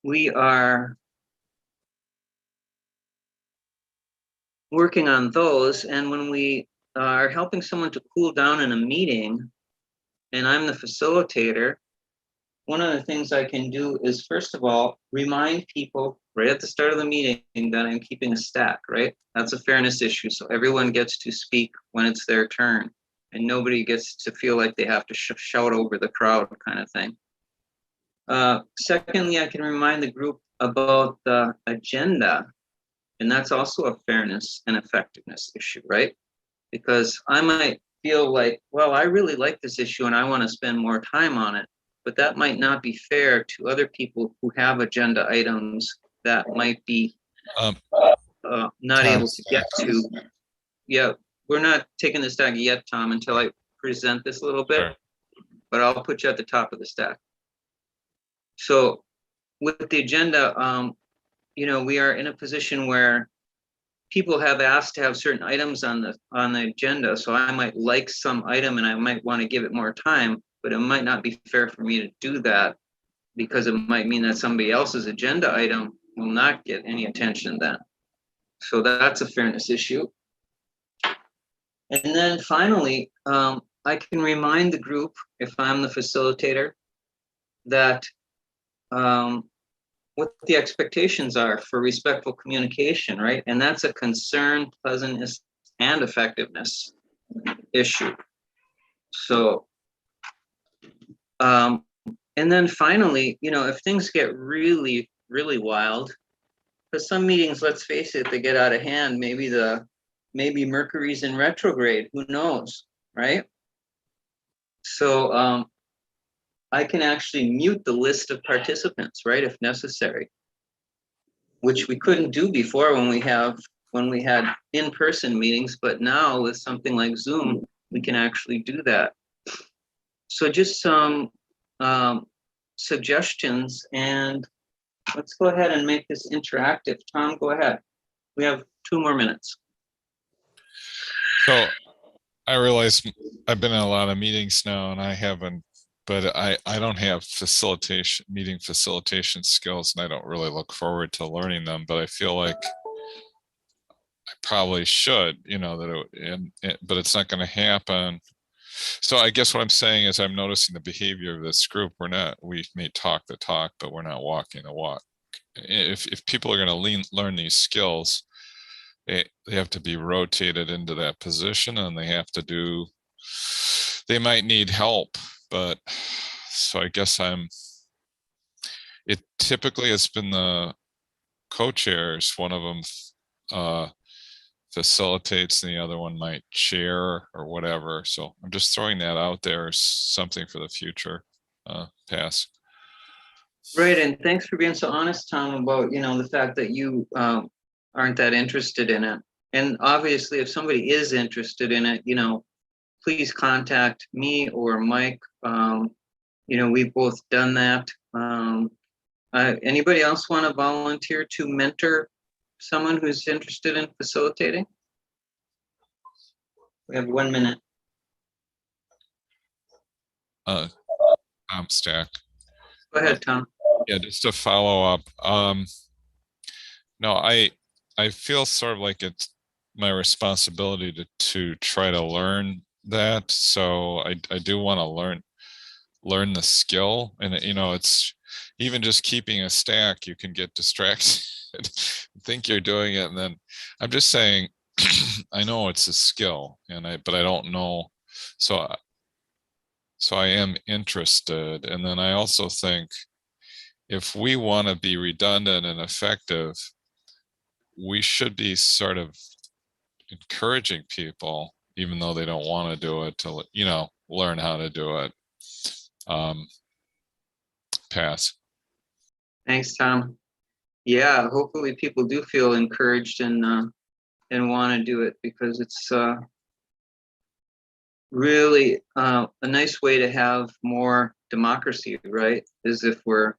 we are working on those, and when we are helping someone to cool down in a meeting, and I'm the facilitator, one of the things I can do is, first of all, remind people right at the start of the meeting that I'm keeping a stack, right? That's a fairness issue. So everyone gets to speak when it's their turn, and nobody gets to feel like they have to shout over the crowd kind of thing. Secondly, I can remind the group about the agenda, and that's also a fairness and effectiveness issue, right? Because I might feel like, well, I really like this issue and I want to spend more time on it, but that might not be fair to other people who have agenda items that might be not able to get to. Yeah, we're not taking the stack yet, Tom, until I present this a little bit, Sure. but I'll put you at the top of the stack. So with the agenda, you know, we are in a position where people have asked to have certain items on the agenda. So I might like some item and I might want to give it more time, but it might not be fair for me to do that because it might mean that somebody else's agenda item will not get any attention then. So that's a fairness issue. And then finally, I can remind the group, if I'm the facilitator, that what the expectations are for respectful communication, right? And that's a concern, pleasantness, and effectiveness issue. So, and then finally, you know, if things get really, really wild, because some meetings, let's face it, they get out of hand. Maybe Mercury's in retrograde, who knows, right? So I can actually mute the list of participants, right, if necessary, which we couldn't do before when we had in-person meetings, but now with something like Zoom, we can actually do that. So just some suggestions, and let's go ahead and make this interactive. Tom, go ahead. We have 2 more minutes. So I realize I've been in a lot of meetings now and I haven't, but I don't have meeting facilitation skills, and I don't really look forward to learning them, but I feel like I probably should, you know, but it's not going to happen. So I guess what I'm saying is I'm noticing the behavior of this group. We may talk the talk, but we're not walking the walk. If people are going to learn these skills, they have to be rotated into that position, and they might need help, but so I guess typically it's been the co-chairs, one of them facilitates and the other one might chair or whatever. So I'm just throwing that out there as something for the future. Pass. Right, and thanks for being so honest, Tom, about, you know, the fact that you aren't that interested in it. And obviously, if somebody is interested in it, you know, please contact me or Mike. You know, we've both done that. Anybody else want to volunteer to mentor someone who's interested in facilitating? We have 1 minute. Tom Stack. Go ahead, Tom. Yeah, just to follow up. No, I feel sort of like it's my responsibility to try to learn that. So I do want to learn the skill, and you know, it's even just keeping a stack, you can get distracted, think you're doing it, and then I'm just saying I know it's a skill, but I don't know. So I am interested, and then I also think if we want to be redundant and effective, we should be sort of encouraging people, even though they don't want to do it, to, you know, learn how to do it. Pass. Thanks, Tom. Yeah, hopefully people do feel encouraged and want to do it, because it's really a nice way to have more democracy, right? Is if we're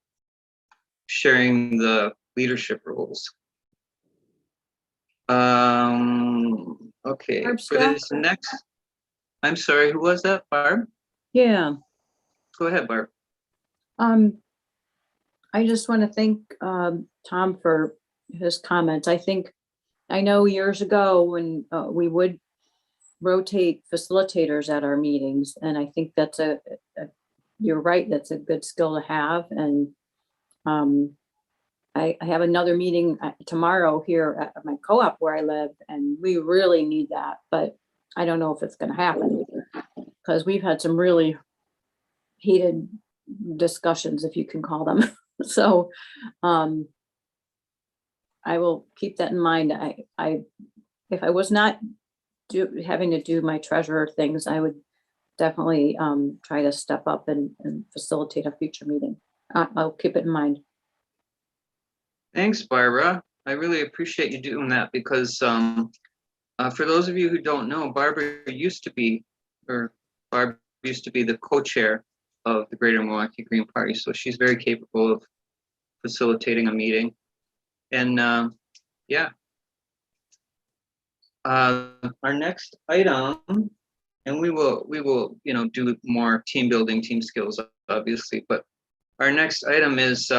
sharing the leadership roles. Okay, Barb for this next, I'm sorry, who was that? Barb? Yeah. Go ahead, Barb. I just want to thank Tom for his comments. I know years ago when we would rotate facilitators at our meetings. And I think that's you're right, that's a good skill to have. And I have another meeting tomorrow here at my co-op where I live, and we really need that, but I don't know if it's gonna happen because we've had some really heated discussions, if you can call them. So I will keep that in mind. If I was not having to do my treasurer things, I would definitely try to step up and facilitate a future meeting. I'll keep it in mind. Thanks, Barbara. I really appreciate you doing that because for those of you who don't know, Barbara used to be the co-chair of the Greater Milwaukee Green Party, so she's very capable of facilitating a meeting. And yeah, our next item, and we will do more team building, team skills, obviously, but our next item is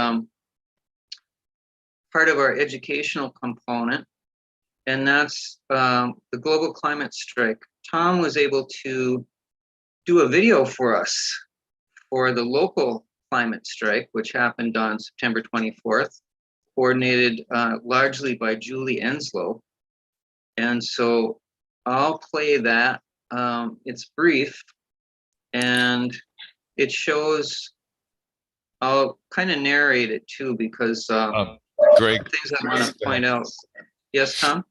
part of our educational component, and that's the global climate strike. Tom was able to do a video for us for the local climate strike, which happened on September 24th, coordinated largely by Julie Enslow. And so I'll play that. It's brief, and it shows, I'll kind of narrate it too, because Greg, things I want to point out. Yes, Tom?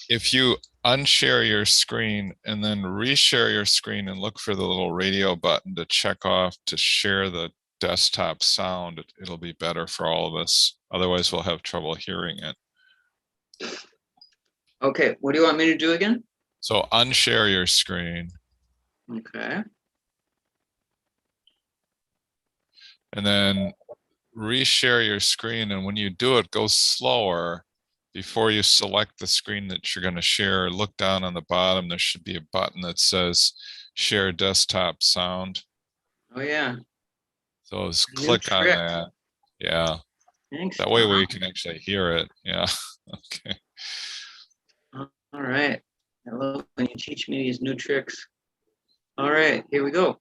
if you unshare your screen and then reshare your screen and look for the little radio button to check off to share the desktop sound, it'll be better for all of us. Otherwise, we'll have trouble hearing it. Okay, what do you want me to do again? So unshare your screen. Okay. And then reshare your screen. And when you do it, go slower. Before you select the screen that you're going to share, look down on the bottom. There should be a button that says share desktop sound. Oh, yeah. So just New click on trick. that. Yeah. Thanks. That way Tom. we can actually hear it. Yeah. Okay. All right. I love when you teach me these new tricks. All right, here we go.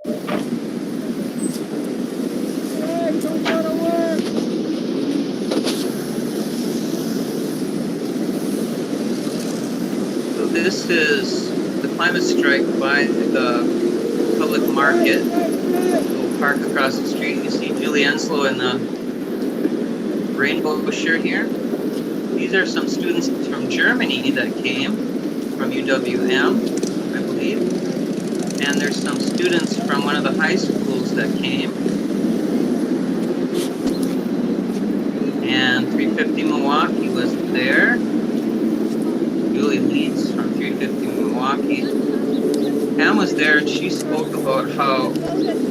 So this is the climate strike by the public market. Little park across the street. You see Julie Enslow in the rainbow shirt here. These are some students from Germany that came from UWM, I believe. And there's some students from one of the high schools that came. And 350 Milwaukee was there. Julie Leeds from 350 Milwaukee. Pam was there, and she spoke about how,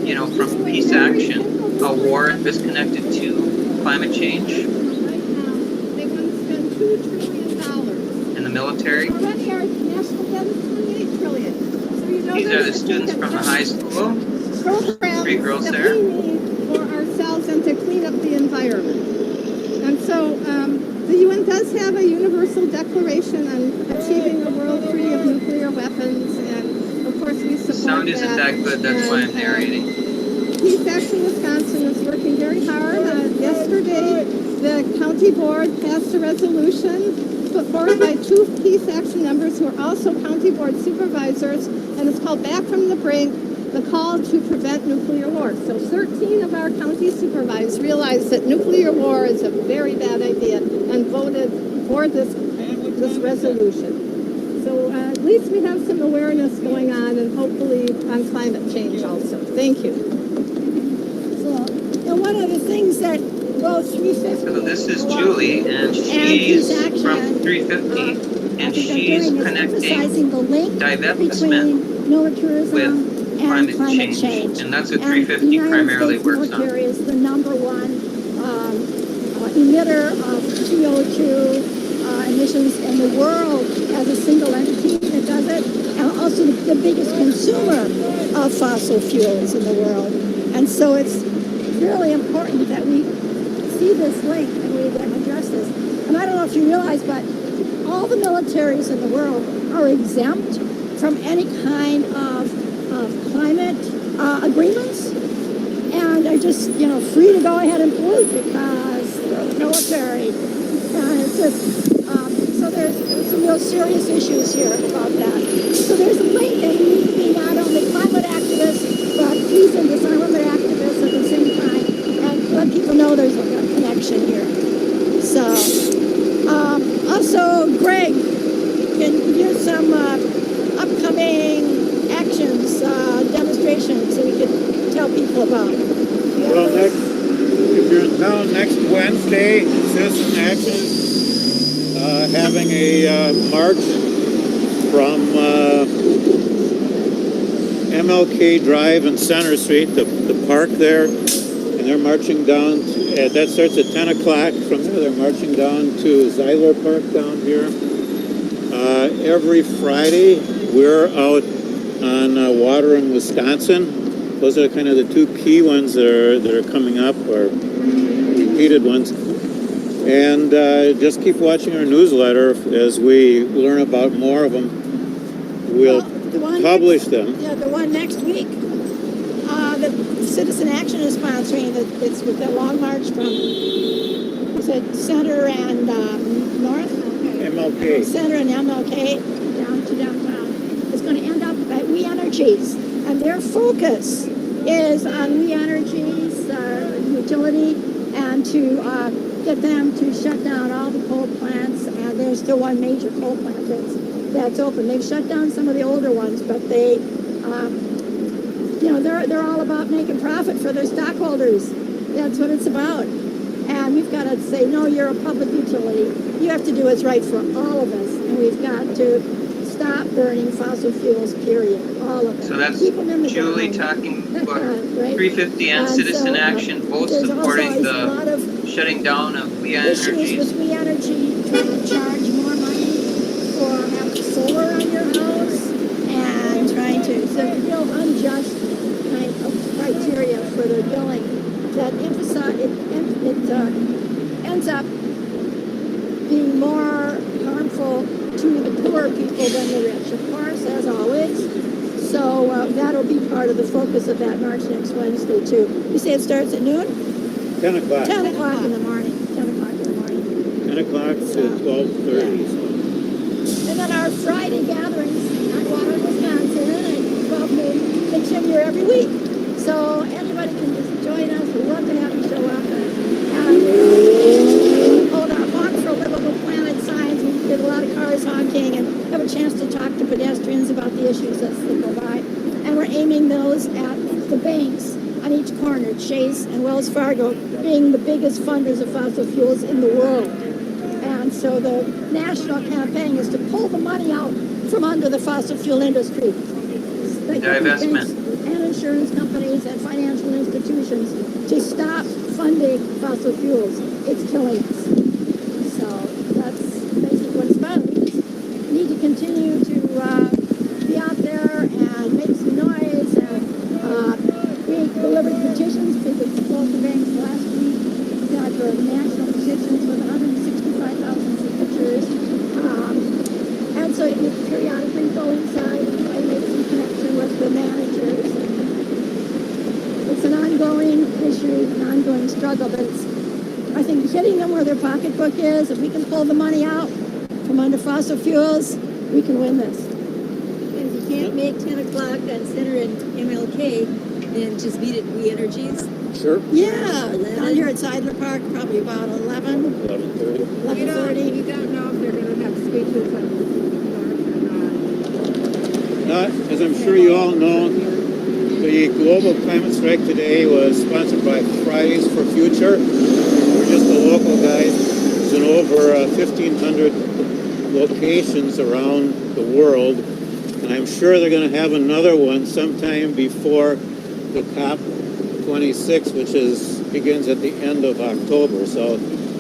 you know, from peace action, how war is connected to climate change. They want to spend $2 trillion. In the military. Already our national debt is $28 trillion. So you know These are the there's a students from the high school. program Three girls that there. we need for ourselves and to clean up the environment. And so the UN does have a universal declaration on achieving a world free of nuclear weapons, and of course we support Sound isn't that good, that's why I'm narrating. Peace Action Wisconsin is working very hard. Yesterday, the county board passed a resolution put forward by two Peace Action members who are also county board supervisors, and it's called Back from the Brink, the call to prevent nuclear war. So 13 of our county supervisors realized that nuclear war is a very bad idea and voted for this resolution. So at least we have some awareness going on, and hopefully on climate change also. Thank you. So, one of the things that goes 350. So this is Julie, and she's from 350, and she's connecting the link divestment between militarism with and climate change. And that's what 350 primarily works on. Military is the number one emitter of CO2 emissions in the world as a single entity that does it, and also the biggest consumer of fossil fuels in the world. And so it's really important that we see this link and we address this. And I don't know if you realize, but all the militaries in the world are exempt from any kind of climate agreements, and are just, free to go ahead and pollute because they're the military. It's just, so there's some real serious issues here about that. So there's a link, and we need to be not only climate activists, but peace and disarmament activists at the same time, and let people know there's a connection here. So, also, Greg, can you give some upcoming actions, demonstrations that we could tell people about? Well, if you're in town next Wednesday, Citizen Action having a march from MLK Drive and Center Street, the park there, and they're marching down. That starts at 10 o'clock. From there, they're marching down to Zeidler Park down here. Every Friday, we're out on water in Wisconsin. Those are kind of the two key ones that are coming up, or repeated ones. And just keep watching our newsletter as we learn about more of them. We'll publish them. Yeah, the one next week, the Citizen Action is sponsoring. It's with the long march from, is it Center and North? MLK. Center and MLK down to downtown. It's going to end up at We Energies, and their focus is on We Energies utility, and to get them to shut down all the coal plants. And there's still one major coal plant that's open. They've shut down some of the older ones, but they, they're all about making profit for their stockholders. That's what it's about. And we've got to say, no, you're a public utility. You have to do what's right for all of us, and we've got to stop burning fossil fuels, period. All of them. So that's Keep them in the Julie ground. talking about Right. 350 and Citizen Action, both There's supporting also a lot the of shutting down of We issues Energies. with We Energy trying to charge more money for having solar on your house, and trying to, so real unjust kind of criteria for their billing that emphasize, it ends up being more harmful to the poor people than the rich, of course, as always. So that'll be part of the focus of that march next Wednesday too. You say it starts at noon? 10 o'clock. 10 o'clock in the morning. 10 o'clock in the morning. 10 o'clock to 12:30. And then our Friday gatherings on Water, Wisconsin at 12 noon continue every week. So anybody can just join us. We'd love to have you show up and hold our Honk for a Livable Planet signs. We did a lot of cars honking and have a chance to talk to pedestrians about the issues as they go by. And we're aiming those at the banks on each corner, Chase and Wells Fargo being the biggest funders of fossil fuels in the world. And so the national campaign is to pull the money out from under the fossil fuel industry. Divestment. And insurance companies and financial institutions to stop funding fossil fuels. It's killing us. So that's basically what it's about. We just need to continue to be out there and make some noise. And we delivered petitions to the local banks last week. Got the national petitions with 165,000 signatures. And so you periodically go inside and make some connection with the managers. It's an ongoing issue, an ongoing struggle, but it's, I think, hitting them where their pocketbook is. If we can pull the money out from under fossil fuels, we can win this. And if you can't make 10 o'clock on Center and MLK, then just meet at We Energies. Sure. Yeah, down here at Seidler Park, probably about 11, 11:30. 11:30. You don't know if they're going to have speeches on Not, as I'm sure you all know, the global climate strike today was sponsored by Fridays for Future. We're just the local guys. It's in over 1,500 locations around the world. And I'm sure they're going to have another one sometime before the COP26, which begins at the end of October. So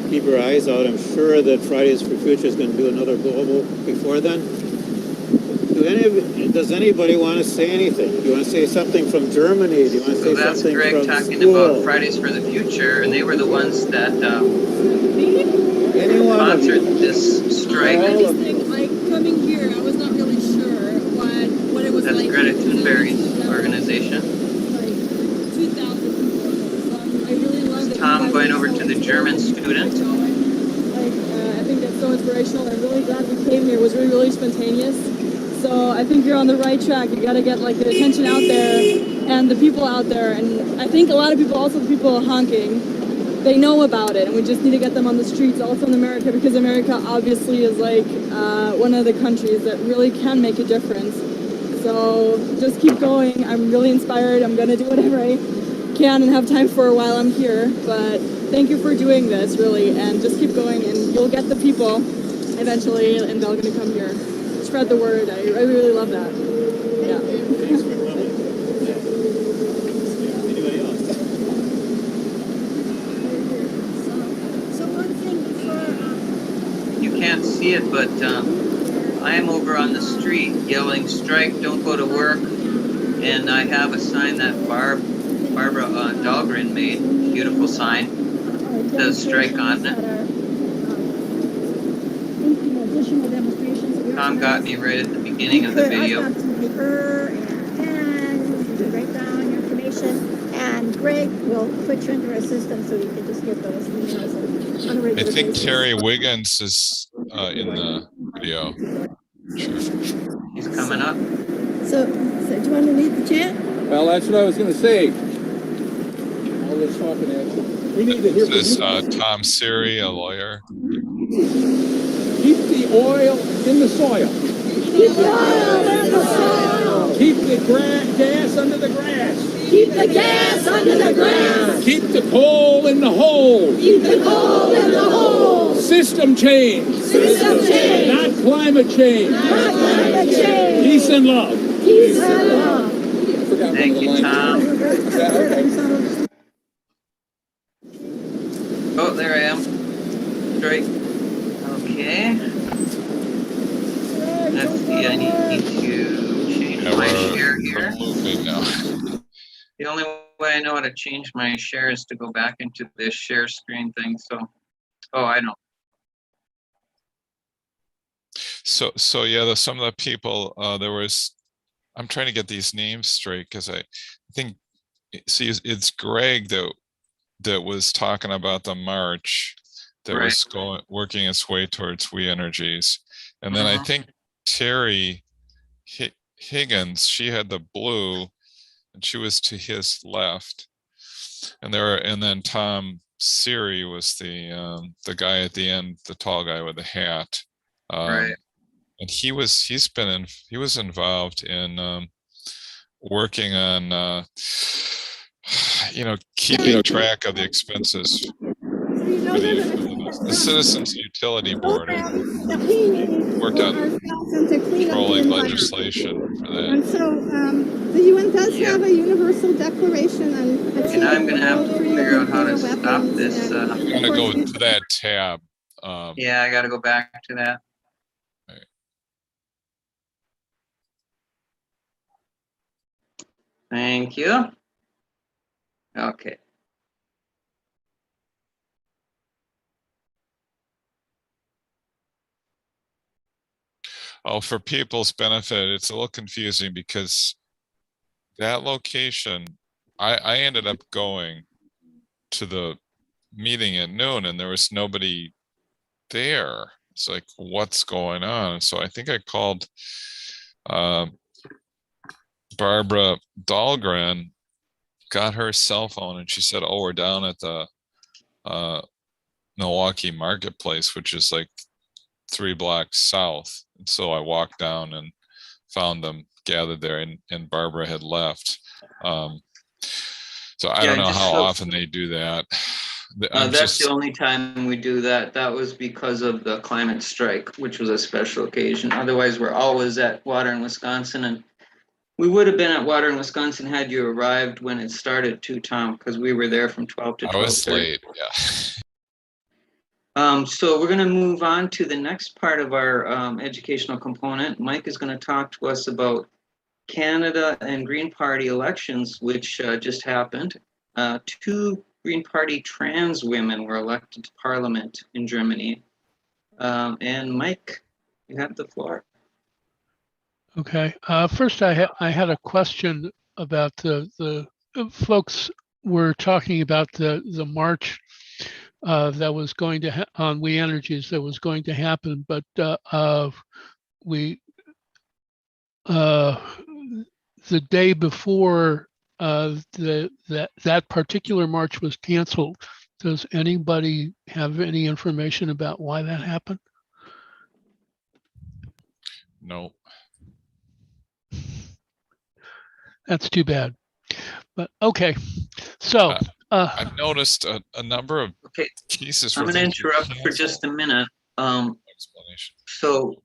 keep your eyes out. I'm sure that Fridays for Future is going to do another global before then. Does anybody want to say anything? Do you want to say something from Germany? Do you want to So say that's something Greg from talking school? about Fridays for the Future, and they were the ones that Any one of sponsored you? this strike. All of you. Like coming here, I was not really sure what it was That's like. Greta Thunberg's organization. Like 2,000 people. So I really love that. Tom you guys going are over so to the German student. I think that's so inspirational. I'm really glad we came here. It was really, really spontaneous. So I think you're on the right track. You got to get like the attention out there and the people out there. And I think a lot of people, also the people honking, they know about it, and we just need to get them on the streets also in America, because America obviously is like one of the countries that really can make a difference. So just keep going. I'm really inspired. I'm going to do whatever I can and have time for while I'm here. But thank you for doing this, really, and just keep going, and you'll get the people eventually, and they're going to come here. Spread the word. I really love that. Yeah. Anybody else? So one thing before, You can't see it, but I am over on the street yelling, "Strike! Don't go to work!" And I have a sign that Barbara Dahlgren made. Beautiful sign. Says "Strike" on it. additional demonstrations of your Tom got me right at the beginning of the video. I've got some paper and pens, you can write down your information, and Greg will put you into our system so you can just get those emails on a I regular think basis. Terry Wiggins is in the video. Sure. He's coming up. So do you want to lead the chant? Well, that's what I was going to say. All this talking action. We need to hear from This is you. Tom Siri, a lawyer. Keep the oil in the soil. Keep the oil in the soil. Keep the gas under the grass. Keep the gas under the grass. Keep the coal in the hole. Keep the coal in the hole. System change. System change. Not climate change. Not climate change. Peace and love. Peace and love. I forgot Thank one of the you, lines. Tom. Yeah, okay. Oh, there I am. Strike. Okay. Let's see, I need to change Yeah, my we're share here. looping now. The only way I know how to change my share is to go back into this share screen thing, so. Oh, I know. So yeah, some of the people, I'm trying to get these names straight because I think, see, it's Greg that was talking about the march that Right. was working its way towards We Energies. And then I think Terry Higgins, she had the blue and she was to his left. And then Tom Siri was the guy at the end, the tall guy with the hat. Right. And he was involved in working on keeping track of the expenses for the Citizens Utility Board. Worked on controlling legislation for that. And so the UN does have a universal declaration on. And I'm gonna have to figure out how to stop this. I'm gonna go to that tab. Yeah, I gotta go back to that. Thank you. Okay. Oh, for people's benefit, it's a little confusing because that location, I ended up going to the meeting at noon and there was nobody there. It's like, what's going on? And so I think I called Barbara Dahlgren, got her cell phone, and she said, "Oh, we're down at the Milwaukee marketplace, which is like 3 blocks south." And so I walked down and found them gathered there, and Barbara had left. So I don't know how often they do that. That's the only time we do that. That was because of the climate strike, which was a special occasion. Otherwise, we're always at Water in Wisconsin, and we would have been at Water in Wisconsin had you arrived when it started too, Tom, because we were there from 12 to 12:30. I was late, yeah. So we're going to move on to the next part of our educational component. Mike is going to talk to us about Canada and Green Party elections, which just happened. 2 Green Party trans women were elected to Parliament in Germany. And Mike, you have the floor. Okay. First, I had a question about the folks were talking about the march that was going to on We Energies that was going to happen, but we the day before that particular march was canceled. Does anybody have any information about why that happened? No. That's too bad. But okay, so I've noticed a number of cases. I'm going to interrupt for just a minute. Explanation. So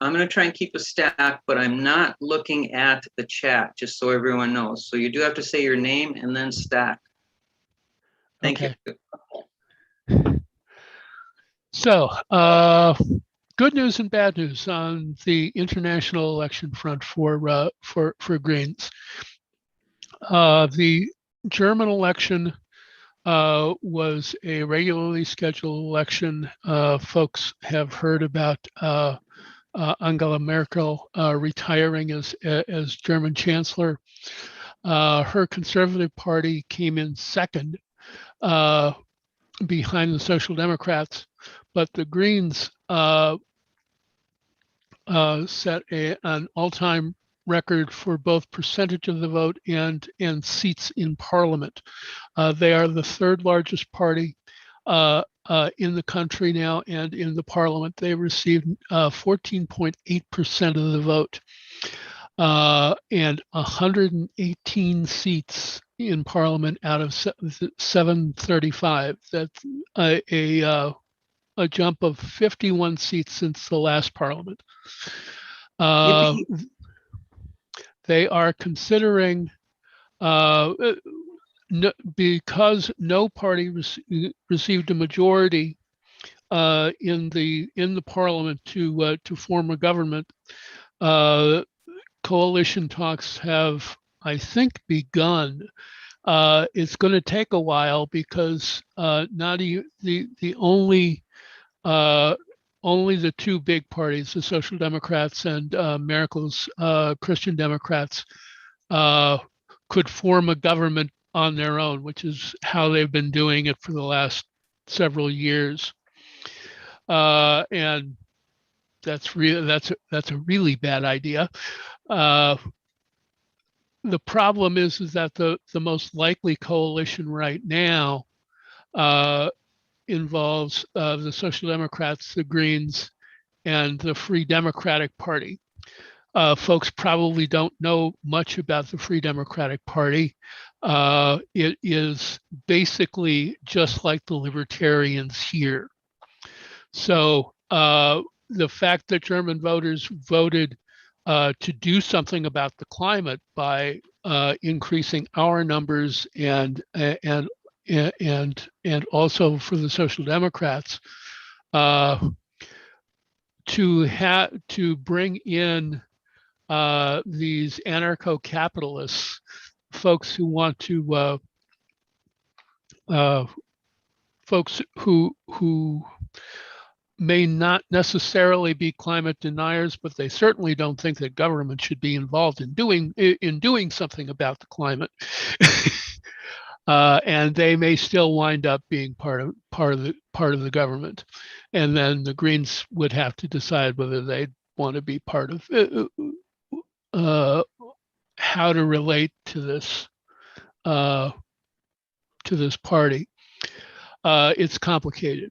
I'm going to try and keep a stack, but I'm not looking at the chat, just so everyone knows. So you do have to say your name and then stack. Thank you. So, good news and bad news on the international election front for Greens. The German election was a regularly scheduled election. Folks have heard about Angela Merkel retiring as German chancellor. Her Conservative Party came in second behind the Social Democrats, but the Greens set an all-time record for both percentage of the vote and seats in Parliament. They are the 3rd largest party in the country now, and in the Parliament they received 14.8% of the vote and 118 seats in Parliament out of 735. That's a jump of 51 seats since the last Parliament. They are considering, because no party received a majority in the Parliament to form a government, coalition talks have, I think, begun. It's going to take a while because only the 2 big parties, the Social Democrats and Merkel's Christian Democrats, could form a government on their own, which is how they've been doing it for the last several years. And that's a really bad idea. The problem is that the most likely coalition right now involves the Social Democrats, the Greens, and the Free Democratic Party. Folks probably don't know much about the Free Democratic Party. It is basically just like the Libertarians here. So the fact that German voters voted to do something about the climate by increasing our numbers and also for the Social Democrats to bring in these anarcho-capitalists, folks who want to folks who may not necessarily be climate deniers, but they certainly don't think that government should be involved in doing something about the climate. And they may still wind up being part of the government, and then the Greens would have to decide whether they want to be part of how to relate to this party. It's complicated,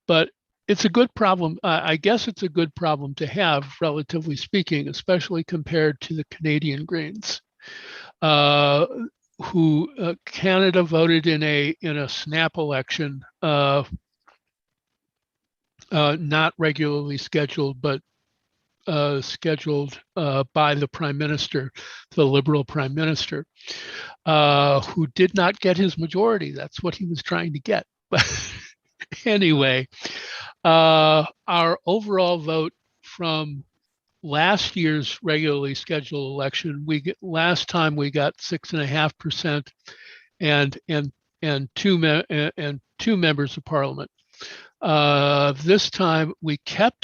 but it's a good problem. I guess it's a good problem to have, relatively speaking, especially compared to the Canadian Greens, who Canada voted in a snap election, not regularly scheduled, but scheduled by the Prime Minister, the Liberal Prime Minister, who did not get his majority. That's what he was trying to get. Anyway, our overall vote from last year's regularly scheduled election, last time we got 6.5% and two members of parliament. This time we kept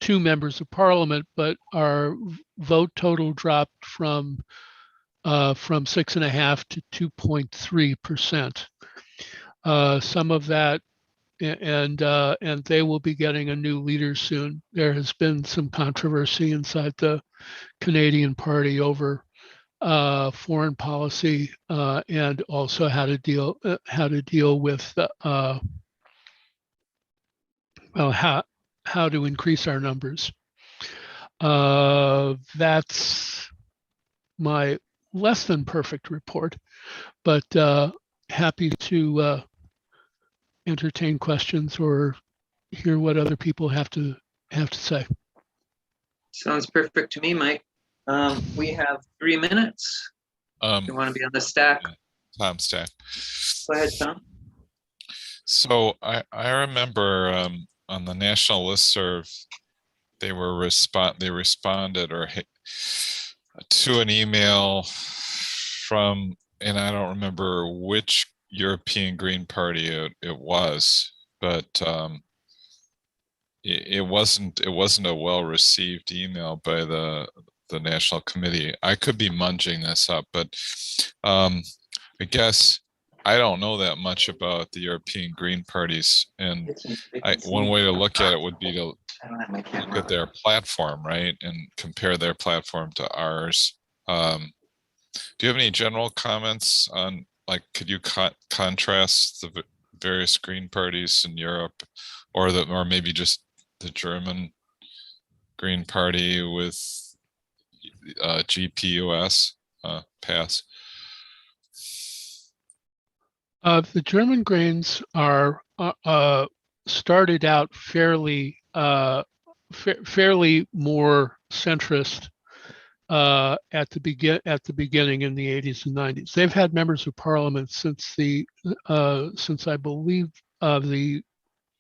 two members of parliament, but our vote total dropped from 6.5 to 2.3%. Some of that, and they will be getting a new leader soon. There has been some controversy inside the Canadian Party over foreign policy and also how to deal with how to increase our numbers. That's my less than perfect report, but happy to entertain questions or hear what other people have to say. Sounds perfect to me, Mike. We have 3 minutes. You want to be on the stack? Tom Stack. Go ahead, Tom. So I remember on the national listserv, they responded to an email from, and I don't remember which European Green Party it was, but it wasn't a well-received email by the National Committee. I could be munging this up, but I guess I don't know that much about the European Green Parties, and one way to look at it would be to look at their platform, right, and compare their platform to ours. Do you have any general comments on, like, could you contrast the various Green parties in Europe, or maybe just the German Green Party with GPUS pass? The German Greens are started out fairly more centrist at the beginning in the 80s and 90s. They've had members of parliament since I believe the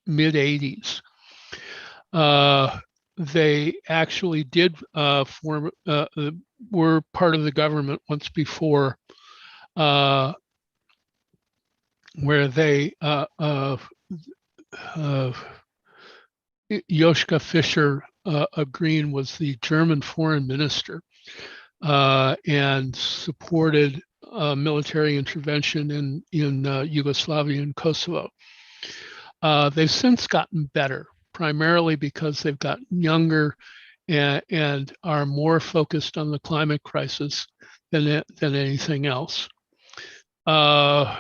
mid 80s. They actually did were part of the government once before, where they Joschka Fischer of Green was the German foreign minister and supported military intervention in Yugoslavia and Kosovo. They've since gotten better, primarily because they've gotten younger and are more focused on the climate crisis than anything else. The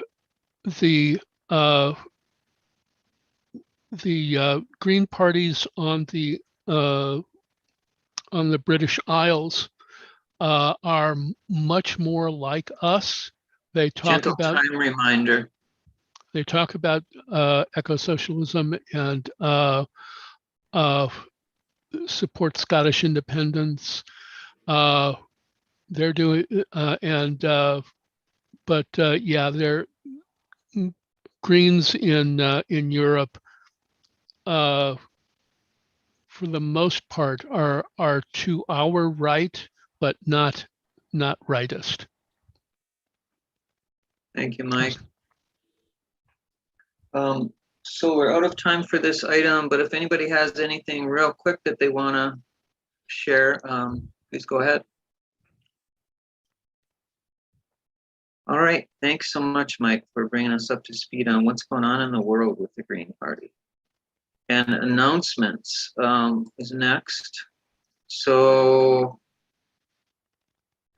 Green parties on the British Isles are much more like us. They talk Gentle about time reminder. They talk about eco-socialism and support Scottish independence. They're doing they're Greens in Europe, for the most part, are to our right, but not rightist. Thank you, Mike. So we're out of time for this item, but if anybody has anything real quick that they want to share, please go ahead. All right, thanks so much, Mike, for bringing us up to speed on what's going on in the world with the Green Party. And announcements is next. So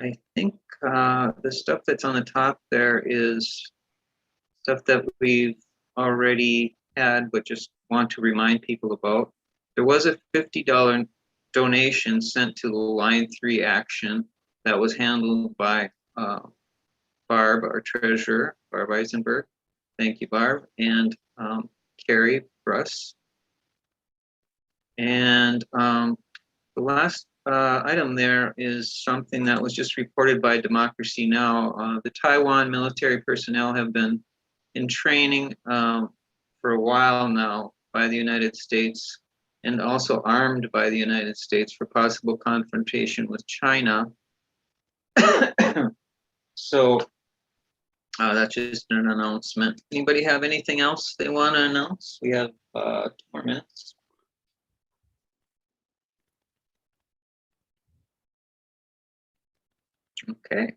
I think the stuff that's on the top there is stuff that we've already had, but just want to remind people about. There was a $50 donation sent to the Line 3 Action that was handled by Barb, our treasurer, Barb Eisenberg. Thank you, Barb, and Carrie Bruss. And the last item there is something that was just reported by Democracy Now! The Taiwan military personnel have been in training for a while now by the United States, and also armed by the United States for possible confrontation with China. So that's just an announcement. Anybody have anything else they want to announce? We have 2 more minutes. Okay.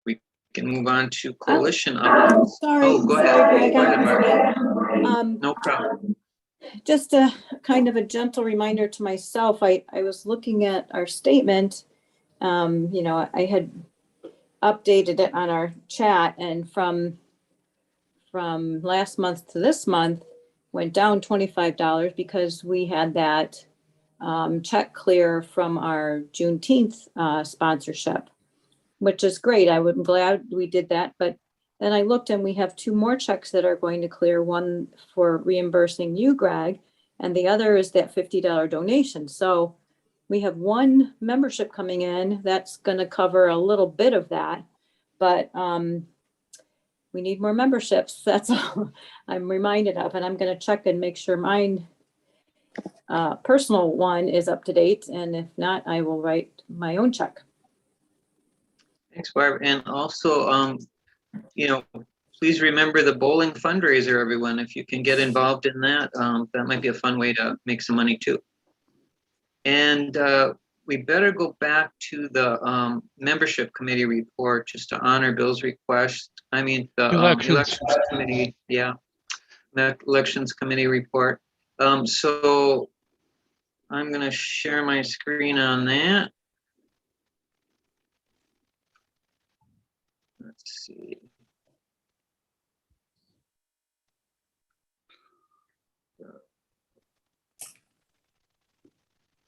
We can move on to coalition updates. Sorry, Oh, go ahead. sorry, Greg. Go ahead, I Barbara. forget. No problem. Just a kind of a gentle reminder to myself, I was looking at our statement. You know, I had updated it on our chat, and from last month to this month went down $25 because we had that check clear from our Juneteenth sponsorship, which is great. I'm glad we did that. But then I looked and we have 2 more checks that are going to clear, one for reimbursing you, Greg, and the other is that $50 donation. So we have 1 membership coming in that's going to cover a little bit of that, but we need more memberships. That's all I'm reminded of, and I'm going to check and make sure mine personal one is up to date, and if not, I will write my own check. Thanks, Barb. And also, you know, please remember the bowling fundraiser, everyone. If you can get involved in that, that might be a fun way to make some money too. And we better go back to the membership committee report just to honor Bill's request. I mean, the elections committee, yeah, the elections committee report. So I'm going to share my screen on that. Let's see.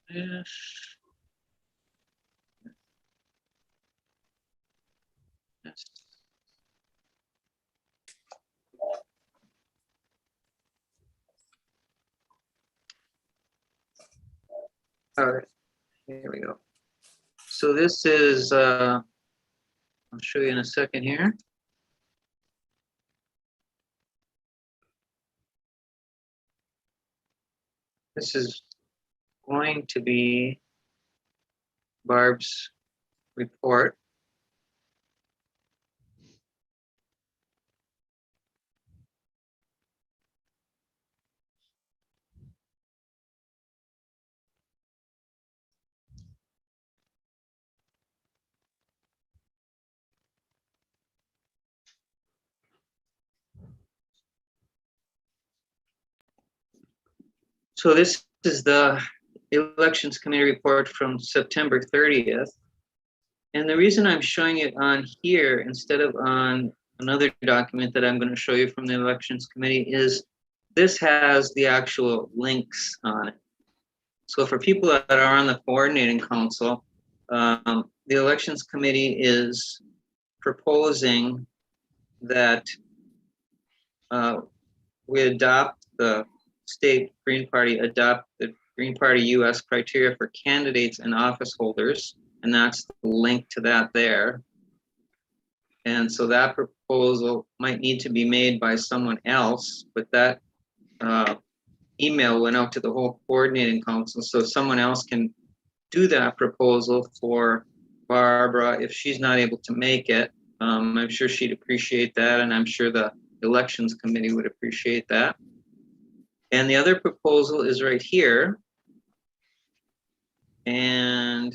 Yes. Yes. All right, here we go. So this is, I'll show you in a second here. This is going to be Barb's report. So this is the elections committee report from September 30th. And the reason I'm showing it on here instead of on another document that I'm going to show you from the elections committee is this has the actual links on it. So for people that are on the coordinating council, the elections committee is proposing that we adopt the state Green Party, adopt the Green Party US criteria for candidates and office holders. And that's the link to that there. And so that proposal might need to be made by someone else, but that email went out to the whole coordinating council. So someone else can do that proposal for Barbara if she's not able to make it. I'm sure she'd appreciate that. And I'm sure the elections committee would appreciate that. And the other proposal is right here. And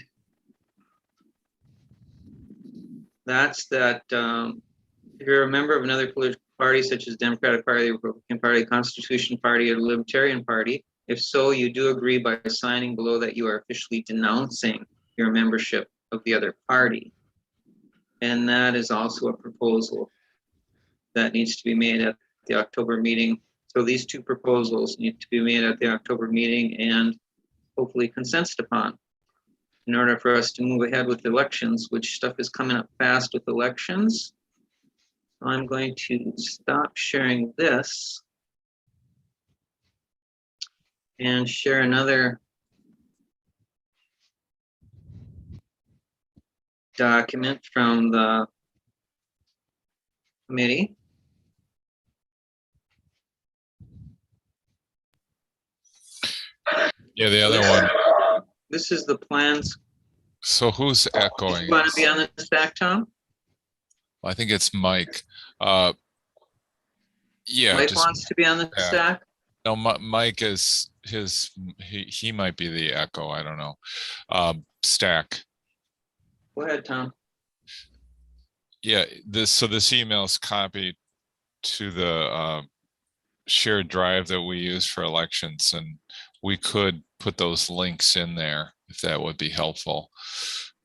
that's that if you're a member of another political party, such as Democratic Party, Republican Party, Constitution Party, or Libertarian Party, if so, you do agree by signing below that you are officially denouncing your membership of the other party. And that is also a proposal that needs to be made at the October meeting. So these 2 proposals need to be made at the October meeting and hopefully consented upon in order for us to move ahead with elections, which stuff is coming up fast with elections. I'm going to stop sharing this and share another document from the committee. Yeah, the other one. This is the plans. So who's echoing? You want to be on the stack, Tom? I think it's Mike. Yeah, Mike just wants to be on the yeah. stack? No, Mike is he might be the echo. I don't know. Stack. Go ahead, Tom. Yeah, this email is copied to the shared drive that we use for elections, and we could put those links in there if that would be helpful.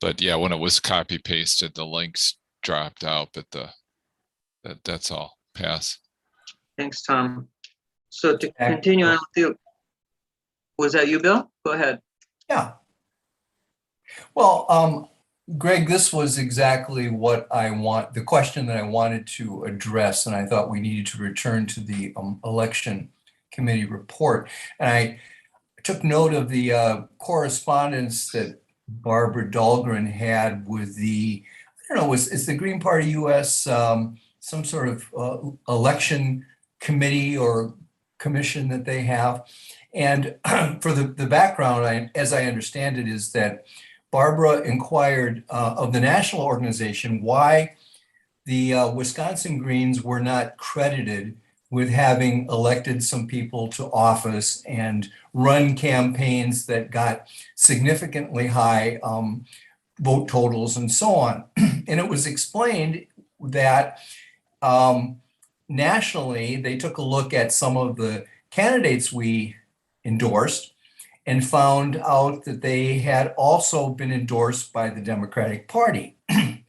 But yeah, when it was copy pasted, the links dropped out, but that's all. Pass. Thanks, Tom. So to continue on with you, was that you, Bill? Go ahead. Yeah. Well, Greg, this was exactly what the question that I wanted to address, and I thought we needed to return to the election committee report. And I took note of the correspondence that Barbara Dahlgren had with I don't know, it's the Green Party US some sort of election committee or commission that they have. And for the background, as I understand it, is that Barbara inquired of the national organization why the Wisconsin Greens were not credited with having elected some people to office and run campaigns that got significantly high vote totals and so on. And it was explained that nationally, they took a look at some of the candidates we endorsed and found out that they had also been endorsed by the Democratic Party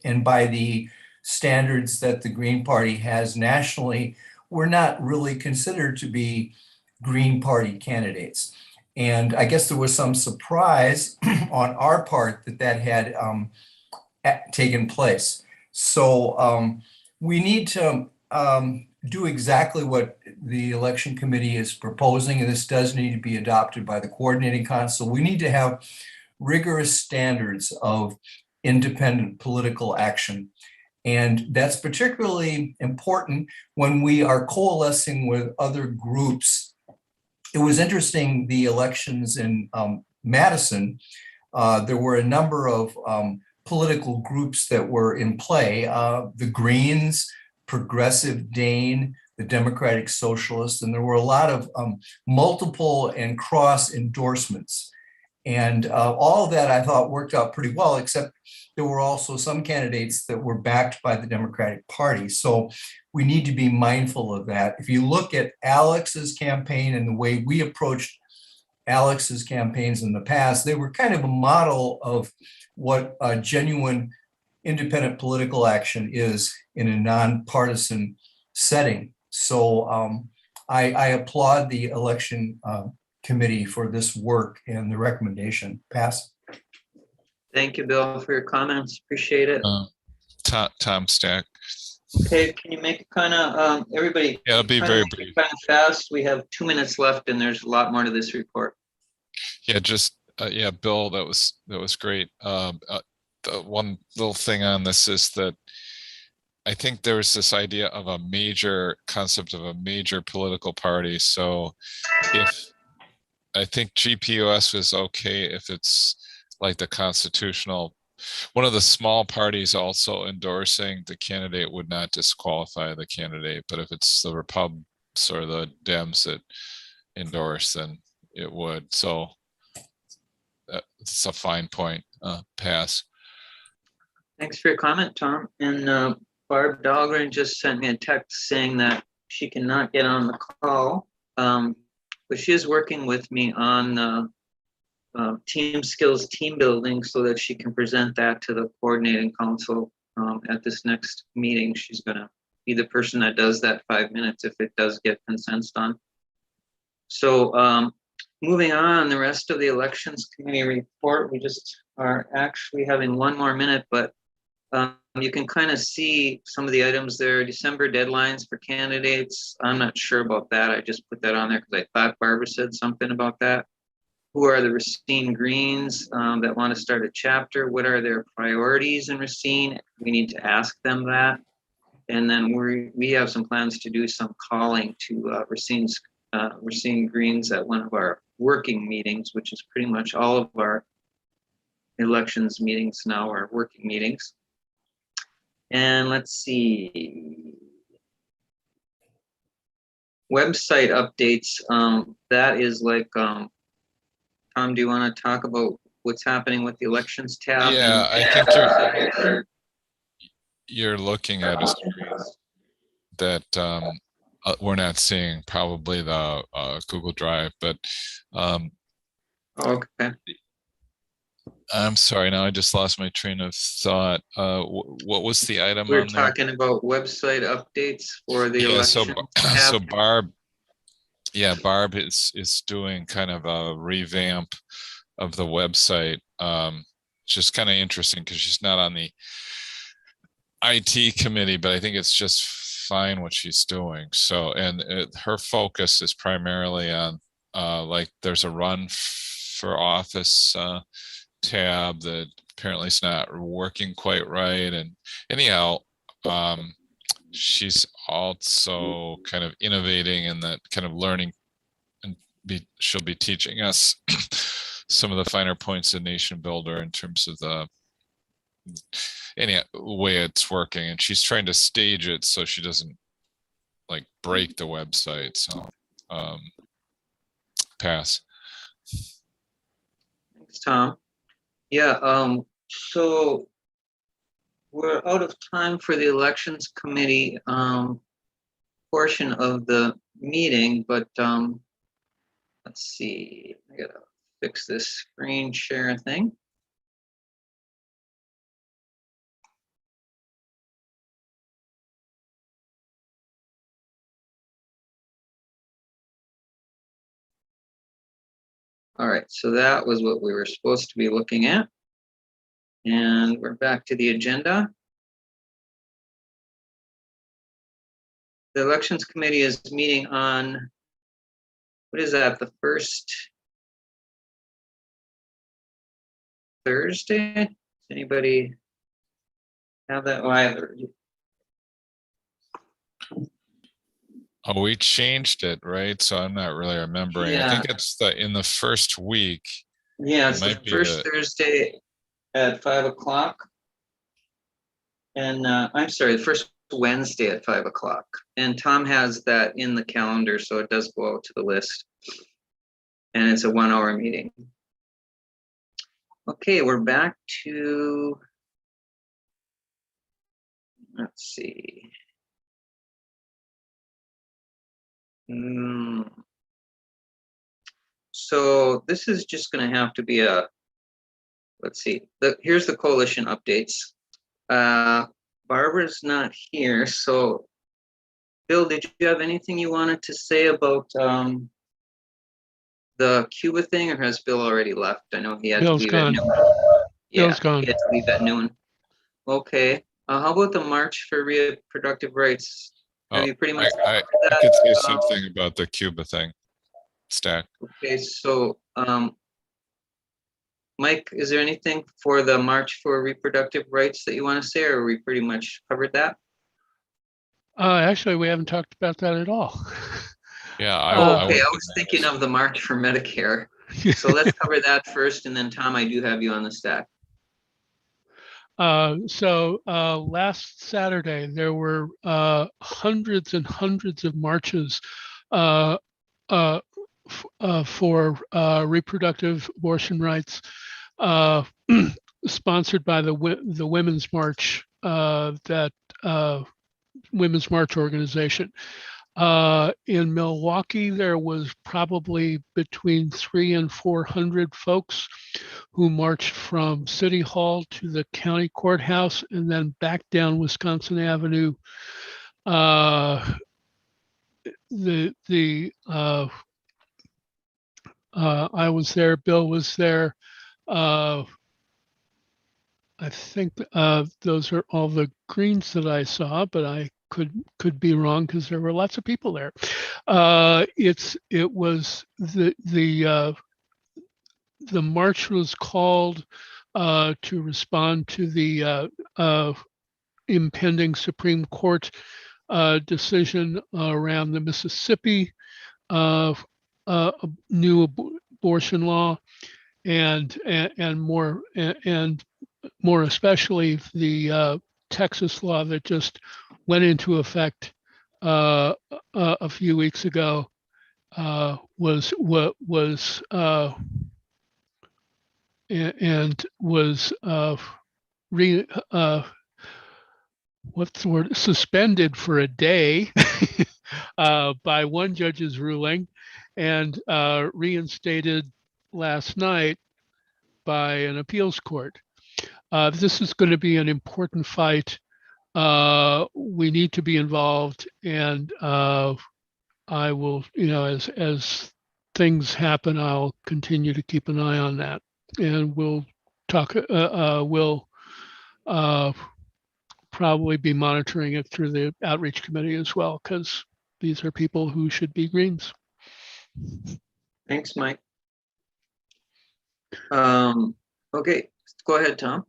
and by the standards that the Green Party has nationally were not really considered to be Green Party candidates. And I guess there was some surprise on our part that had taken place. So we need to do exactly what the election committee is proposing, and this does need to be adopted by the coordinating council. We need to have rigorous standards of independent political action. And that's particularly important when we are coalescing with other groups. It was interesting, the elections in Madison, there were a number of political groups that were in play. The Greens, Progressive Dane, the Democratic Socialists, and there were a lot of multiple and cross endorsements. And all of that I thought worked out pretty well, except there were also some candidates that were backed by the Democratic Party. So we need to be mindful of that. If you look at Alex's campaign and the way we approached Alex's campaigns in the past, they were kind of a model of what a genuine independent political action is in a nonpartisan setting. So I applaud the election committee for this work and the recommendation. Pass. Thank you, Bill, for your comments. Appreciate it. Tom Stack. Okay, can you make it kind of, everybody? Yeah, it'll be very brief. Kind of fast. We have 2 minutes left and there's a lot more to this report. Yeah, just, yeah, Bill, that was great. The one little thing on this is that I think there's this idea of a major concept of a major political party. So if I think GPUS is okay if it's like the constitutional, one of the small parties also endorsing the candidate would not disqualify the candidate, but if it's the Republicans or the Dems that endorse, then it would. So it's a fine point. Pass. Thanks for your comment, Tom. And Barb Dahlgren just sent me a text saying that she cannot get on the call, but she is working with me on team skills, team building, so that she can present that to the coordinating council at this next meeting. She's going to be the person that does that 5 minutes if it does get consensus on. So moving on, the rest of the elections committee report, we just are actually having 1 more minute, but you can kind of see some of the items there. December deadlines for candidates. I'm not sure about that. I just put that on there because I thought Barbara said something about that. Who are the Racine Greens that want to start a chapter? What are their priorities in Racine? We need to ask them that. And then we have some plans to do some calling to Racine Greens at one of our working meetings, which is pretty much all of our elections meetings now are working meetings. And let's see. Website updates, that is like, Tom, do you want to talk about what's happening with the elections tab? Yeah, I think you're looking at a screen that we're not seeing, probably the Google Drive, but okay. I'm sorry, now I just lost my train of thought. What was the item We're on there? talking about website updates for the Yeah, election so tab. Barb is doing kind of a revamp of the website. It's just kind of interesting because she's not on the IT committee, but I think it's just fine what she's doing. So, and her focus is primarily on like there's a run for office tab that apparently is not working quite right. And anyhow, she's also kind of innovating in that kind of learning, and she'll be teaching us some of the finer points of Nation Builder in terms of the way it's working, and she's trying to stage it so she doesn't like break the website. So pass. Thanks, Tom. Yeah, so we're out of time for the elections committee portion of the meeting, but let's see, I gotta fix this screen share thing. All right, so that was what we were supposed to be looking at. And we're back to the agenda. The elections committee is meeting on, what is that, the first Thursday? Does anybody have that? Oh, we changed it, right? So I'm not really remembering. I think it's in the first week. Yeah, it's the first Thursday at 5 o'clock. And I'm sorry, the first Wednesday at 5 o'clock. And Tom has that in the calendar, so it does go out to the list. And it's a 1-hour meeting. Okay, we're back to, let's see. So this is just going to have to be a, let's see, here's the coalition updates. Barbara's not here, so Bill, did you have anything you wanted to say about the Cuba thing, or has Bill already left? I know he had to leave at noon. Bill's gone. He had to leave at noon. Okay, how about the March for Reproductive Rights? Have you pretty much I could say something about the Cuba thing. Stack. Okay, so Mike, is there anything for the March for Reproductive Rights that you want to say, or we pretty much covered that? Actually, we haven't talked about that at all. Yeah. I was thinking of the March for Medicare. So let's cover that first, and then Tom, I do have you on the stack. So last Saturday, there were hundreds and hundreds of marches for reproductive abortion rights, sponsored by the Women's March, that Women's March organization. In Milwaukee, there was probably between 300 and 400 folks who marched from City Hall to the county courthouse and then back down Wisconsin Avenue. I was there, Bill was there. I think those are all the greens that I saw, but I could be wrong because there were lots of people there. It was the march was called to respond to the impending Supreme Court decision around the Mississippi new abortion law, and more especially the Texas law that just went into effect a few weeks ago, was what's the word, suspended for a day by one judge's ruling, and reinstated last night by an appeals court. This is going to be an important fight. We need to be involved, and I will, as things happen, I'll continue to keep an eye on that, and we'll talk. We'll probably be monitoring it through the outreach committee as well, because these are people who should be Greens. Thanks, Mike. Okay, go ahead, Tom.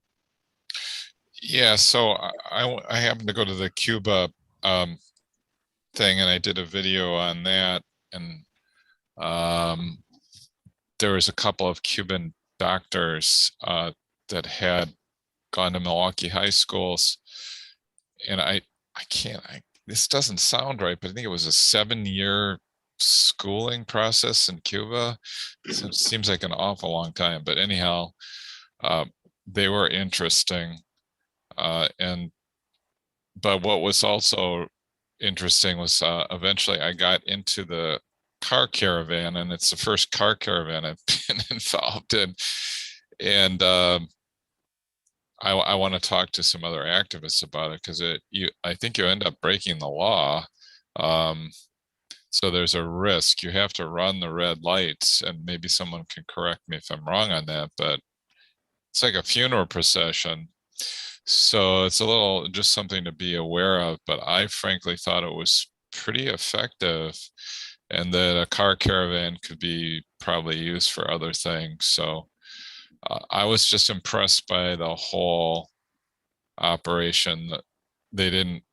Yeah, so I happened to go to the Cuba thing, and I did a video on that, and there was a couple of Cuban doctors that had gone to Milwaukee high schools, and this doesn't sound right, but I think it was a 7-year schooling process in Cuba. So it seems like an awful long time, but anyhow, they were interesting. But what was also interesting was eventually I got into the car caravan, and it's the first car caravan I've been involved in. And I want to talk to some other activists about it, because I think you end up breaking the law. So there's a risk. You have to run the red lights, and maybe someone can correct me if I'm wrong on that, but it's like a funeral procession. So it's a little, just something to be aware of, but I frankly thought it was pretty effective, and that a car caravan could be probably used for other things. So I was just impressed by the whole operation. They didn't,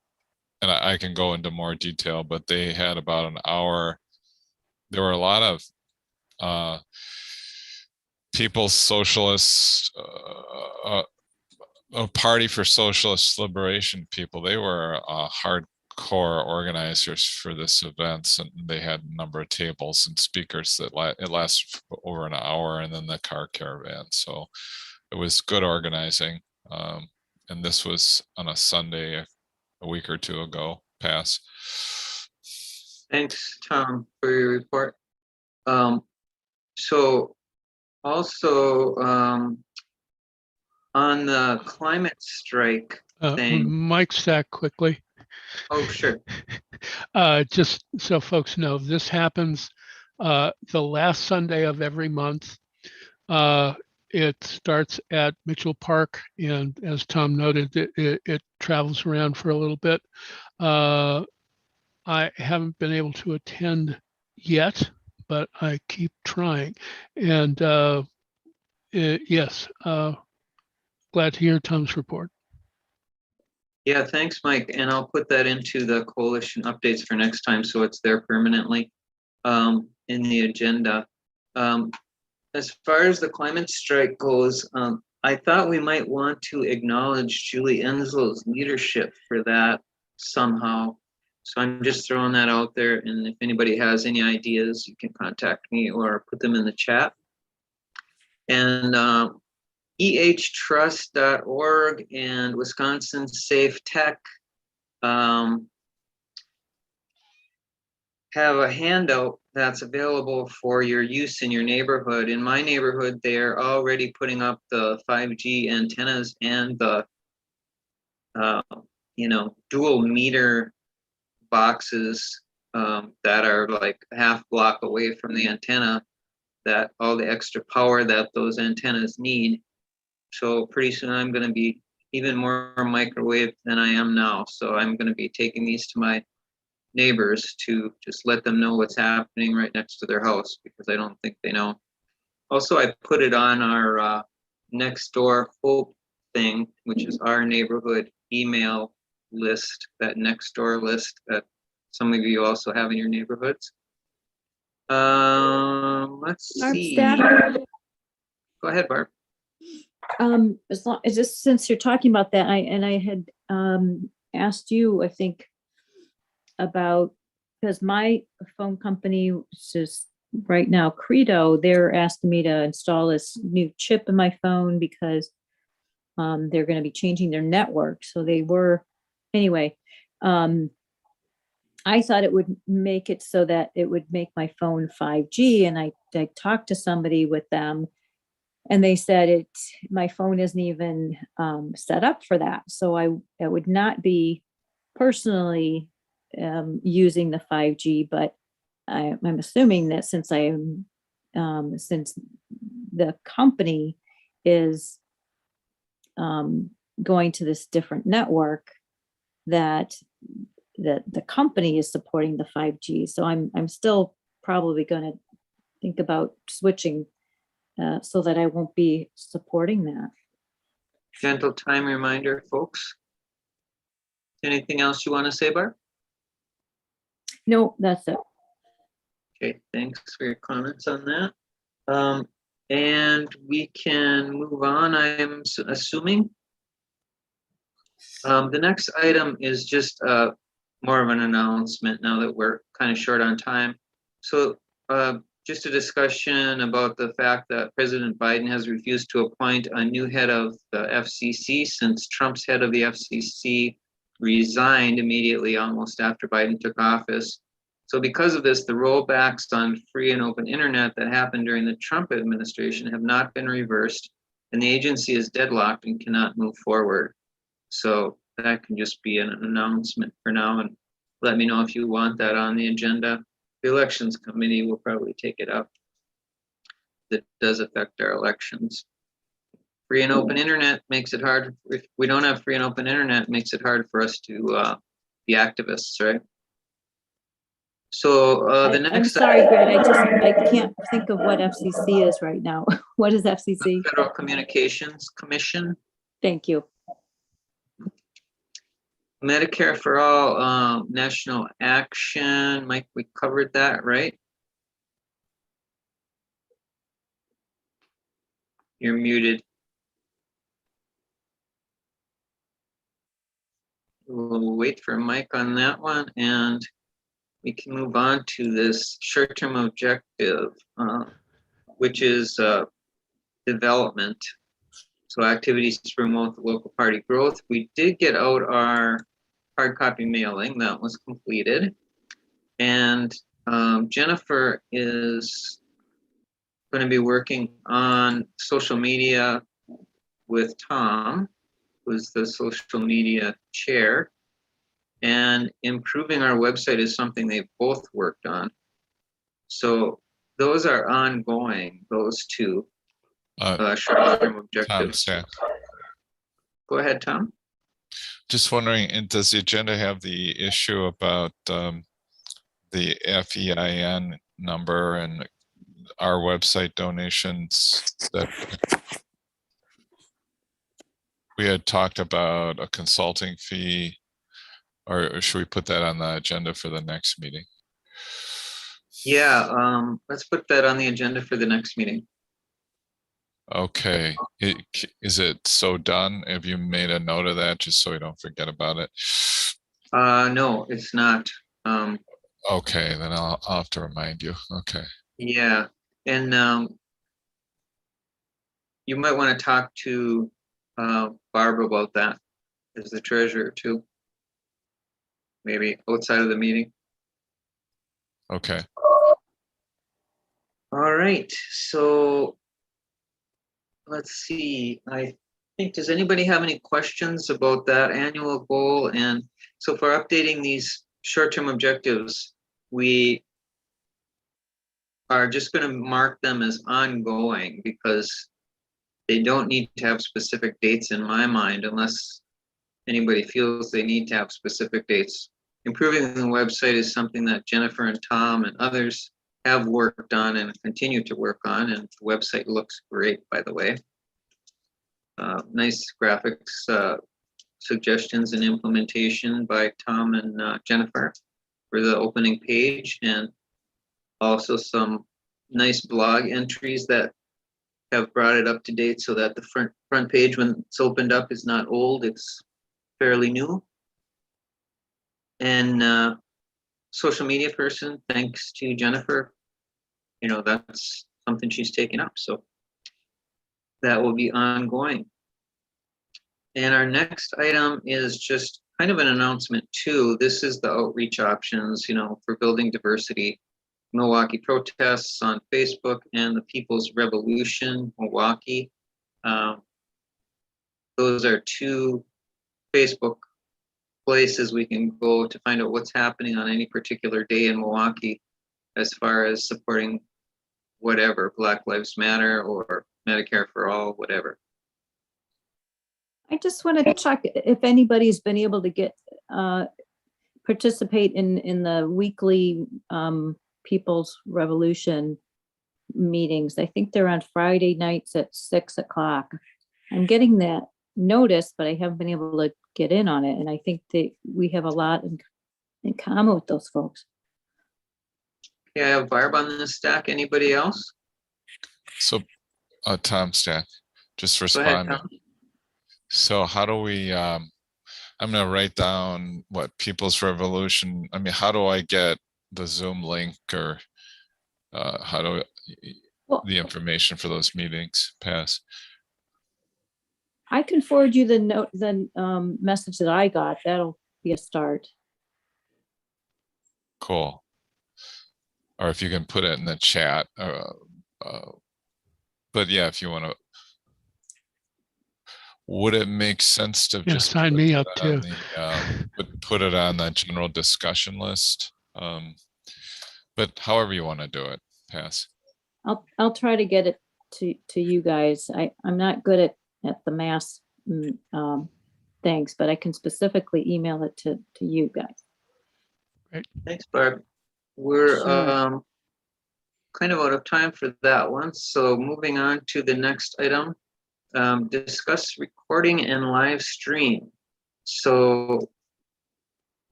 and I can go into more detail, but they had about an hour. There were a lot of People's Socialists, a Party for Socialist Liberation people. They were hardcore organizers for this event, and they had a number of tables and speakers that it lasted for over an hour, and then the car caravan. So it was good organizing. And this was on a Sunday, a week or two ago past. Thanks, Tom, for your report. So also on the climate strike thing. Mike Stack, quickly. Oh, sure. Just so folks know, this happens the last Sunday of every month. It starts at Mitchell Park, and as Tom noted, it travels around for a little bit. I haven't been able to attend yet, but I keep trying. And yes, glad to hear Tom's report. Yeah, thanks, Mike. And I'll put that into the coalition updates for next time, so it's there permanently in the agenda. As far as the climate strike goes, I thought we might want to acknowledge Julie Enzel's leadership for that somehow. So I'm just throwing that out there, and if anybody has any ideas, you can contact me or put them in the chat. And ehtrust.org and Wisconsin Safe Tech have a handout that's available for your use in your neighborhood. In my neighborhood, they're already putting up the 5G antennas and the dual meter boxes that are like a half block away from the antenna, that all the extra power that those antennas need. So pretty soon I'm going to be even more microwave than I am now. So I'm going to be taking these to my neighbors to just let them know what's happening right next to their house, because I don't think they know. Also, I put it on our next door hope thing, which is our neighborhood email list, that next door list that some of you also have in your neighborhoods. Let's Barb, see. staff? Go ahead, Barb. As long as just since you're talking about that, I had asked you, I think, about, because my phone company, which is right now Credo, they're asking me to install this new chip in my phone because they're going to be changing their network. So they were, anyway, I thought it would make it so that it would make my phone 5G. And I talked to somebody with them and they said my phone isn't even set up for that. So I would not be personally using the 5G, but I'm assuming that since since the company is going to this different network, that the company is supporting the 5G. So I'm still probably going to think about switching so that I won't be supporting that. Gentle time reminder, folks. Anything else you want to say, Barb? No, that's it. Okay, thanks for your comments on that. And we can move on, I'm assuming. The next item is just more of an announcement now that we're kind of short on time. So just a discussion about the fact that President Biden has refused to appoint a new head of the FCC since Trump's head of the FCC resigned immediately almost after Biden took office. So because of this, the rollbacks on free and open internet that happened during the Trump administration have not been reversed, and the agency is deadlocked and cannot move forward. So that can just be an announcement for now, and let me know if you want that on the agenda. The elections committee will probably take it up. That does affect our elections. Free and open internet makes it hard. If we don't have free and open internet, it makes it hard for us to be activists, right? So the next. I'm sorry, Greg, I can't think of what FCC is right now. What is FCC? Federal Communications Commission. Thank you. Medicare for All, national action. Mike, we covered that, right? You're muted. We'll wait for Mike on that one, and we can move on to this short-term objective, which is development. So activities to promote the local party growth. We did get out our hard copy mailing that was completed. And Jennnifer is going to be working on social media with Tom, who's the social media chair. And improving our website is something they've both worked on. So those are ongoing, those two short-term objectives. Tom, Go ahead, Tom. just wondering, and does the agenda have the issue about the FEIN number and our website donations that we had talked about a consulting fee, or should we put that on the agenda for the next meeting? Yeah, let's put that on the agenda for the next meeting. Okay, is it so done? Have you made a note of that just so we don't forget about it? No, it's not. Okay, then I'll have to remind you. Okay. Yeah, and you might want to talk to Barbara about that as the treasurer too. Maybe outside of the meeting. Okay. All right, so let's see. I think, does anybody have any questions about that annual goal? And so for updating these short-term objectives, we are just going to mark them as ongoing because they don't need to have specific dates in my mind unless anybody feels they need to have specific dates. Improving the website is something that Jennnifer and Tom and others have worked on and continue to work on, and the website looks great, by the way. Nice graphics suggestions and implementation by Tom and Jennnifer for the opening page, and Also some nice blog entries that have brought it up to date so that the front page when it's opened up is not old, it's fairly new. And social media person, thanks to Jennnifer, you know, that's something she's taken up, so that will be ongoing. And our next item is just kind of an announcement too. This is the outreach options, you know, for building diversity. Milwaukee protests on Facebook and the People's Revolution Milwaukee. Those are two Facebook places we can go to find out what's happening on any particular day in Milwaukee as far as supporting whatever, Black Lives Matter or Medicare for All, whatever. I just want to check if anybody's been able to get, participate in the weekly People's Revolution meetings. I think they're on Friday nights at 6 o'clock. I'm getting that notice, but I haven't been able to get in on it. And I think that we have a lot in common with those folks. Okay, I have Barb on this stack. Anybody else? So, Tom Stack, just Go ahead, responding. Tom. So how do we, I'm gonna write down what People's Revolution, I mean, how do I get the Zoom link or how do the information for those meetings pass? I can forward you the message that I got. That'll be a start. Cool. Or if you can put it in the chat, but yeah, if you want to, would it make sense to Yeah, just sign me up too. Put it on the general discussion list? But however you want to do it, pass. I'll try to get it to you guys. I'm not good at the mass things, but I can specifically email it to you guys. Great. Thanks, Barb. We're Sure. kind of out of time for that one. So moving on to the next item, discuss recording and live stream. So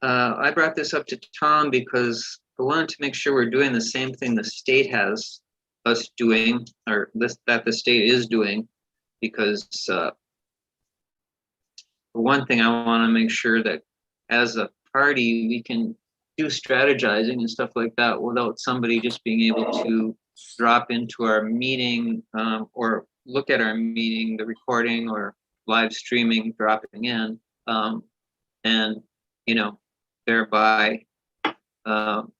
I brought this up to Tom because I wanted to make sure we're doing the same thing the state has us doing, or that the state is doing, because for one thing, I want to make sure that as a party, we can do strategizing and stuff like that without somebody just being able to drop into our meeting or look at our meeting, the recording or live streaming, dropping in, and, you know, thereby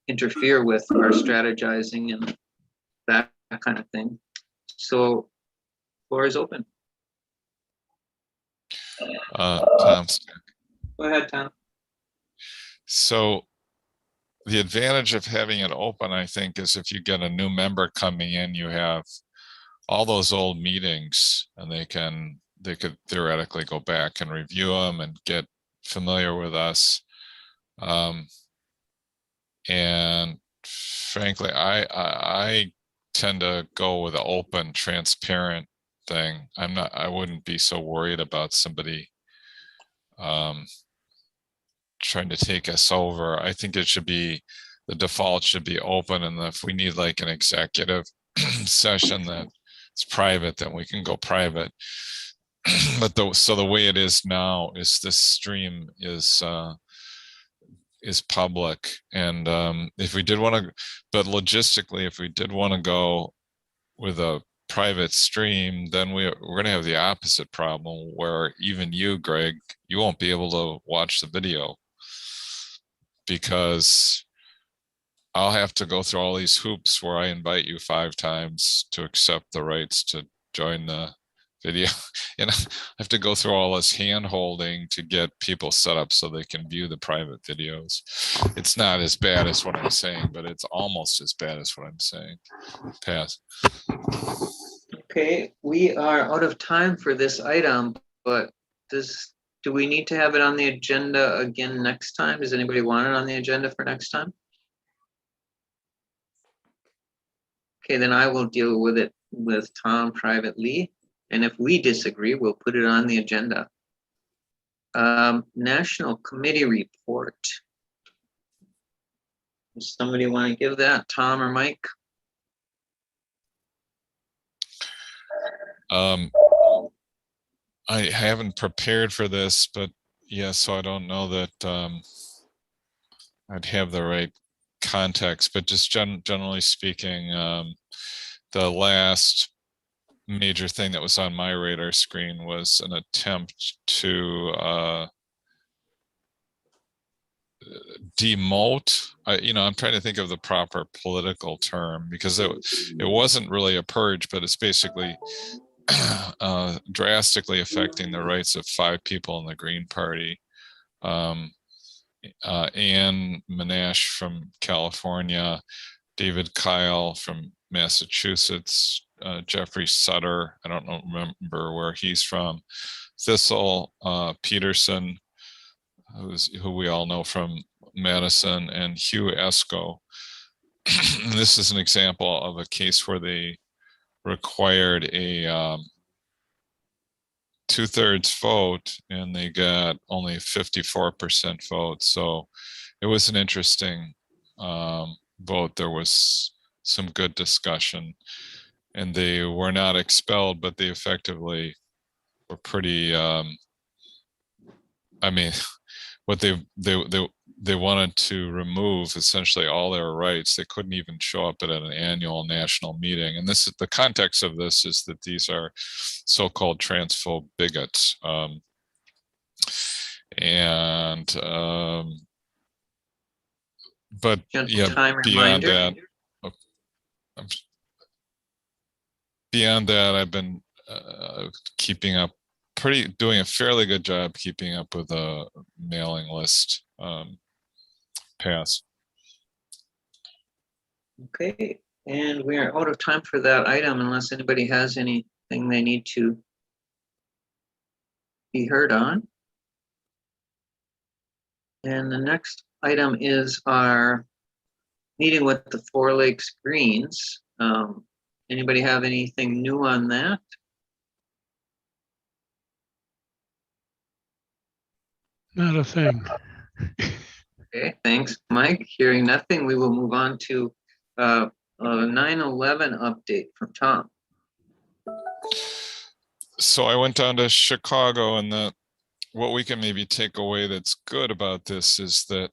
interfere with our strategizing and that kind of thing. So floor is open. Tom. Go ahead, Tom. So the advantage of having it open, I think, is if you get a new member coming in, you have all those old meetings and they could theoretically go back and review them and get familiar with us. And frankly, I tend to go with an open, transparent thing. I wouldn't be so worried about somebody trying to take us over. I think it should be, the default should be open, and if we need like an executive session that's private, then we can go private. But so the way it is now is this stream is public, and if we did want to, but logistically, if we did want to go with a private stream, then we're going to have the opposite problem where even you, Greg, you won't be able to watch the video because I'll have to go through all these hoops where I invite you 5 times to accept the rights to join the video. And I have to go through all this hand holding to get people set up so they can view the private videos. It's not as bad as what I'm saying, but it's almost as bad as what I'm saying. Pass. Okay, we are out of time for this item, but do we need to have it on the agenda again next time? Does anybody want it on the agenda for next time? Okay, then I will deal with it with Tom privately. And if we disagree, we'll put it on the agenda. National Committee report. Does somebody want to give that, Tom or Mike? I haven't prepared for this, but yeah, so I don't know that I'd have the right context, but just generally speaking, the last major thing that was on my radar screen was an attempt to demote. I'm trying to think of the proper political term, because it wasn't really a purge, but it's basically drastically affecting the rights of 5 people in the Green Party. Ann Monash from California, David Kyle from Massachusetts, Jeffrey Sutter, I don't remember where he's from, Thistle Peterson, who we all know from Madison, and Hugh Esco. This is an example of a case where they required a 2/3 vote, and they got only 54% vote. So it was an interesting vote. There was some good discussion, and they were not expelled, but they effectively were pretty. I mean, what they wanted to remove essentially all their rights. They couldn't even show up at an annual national meeting. And this is the context of this, is that these are so-called transphobe bigots. But yeah, beyond that, I've been keeping up, doing a fairly good job keeping up with a mailing list. Pass. Okay, and we are out of time for that item unless anybody has anything they need to be heard on. And the next item is our meeting with the Four Lakes Greens. Anybody have anything new on that? Not a thing. Okay, thanks, Mike. Hearing nothing, we will move on to a 9/11 update from Tom. So I went down to Chicago, and what we can maybe take away that's good about this is that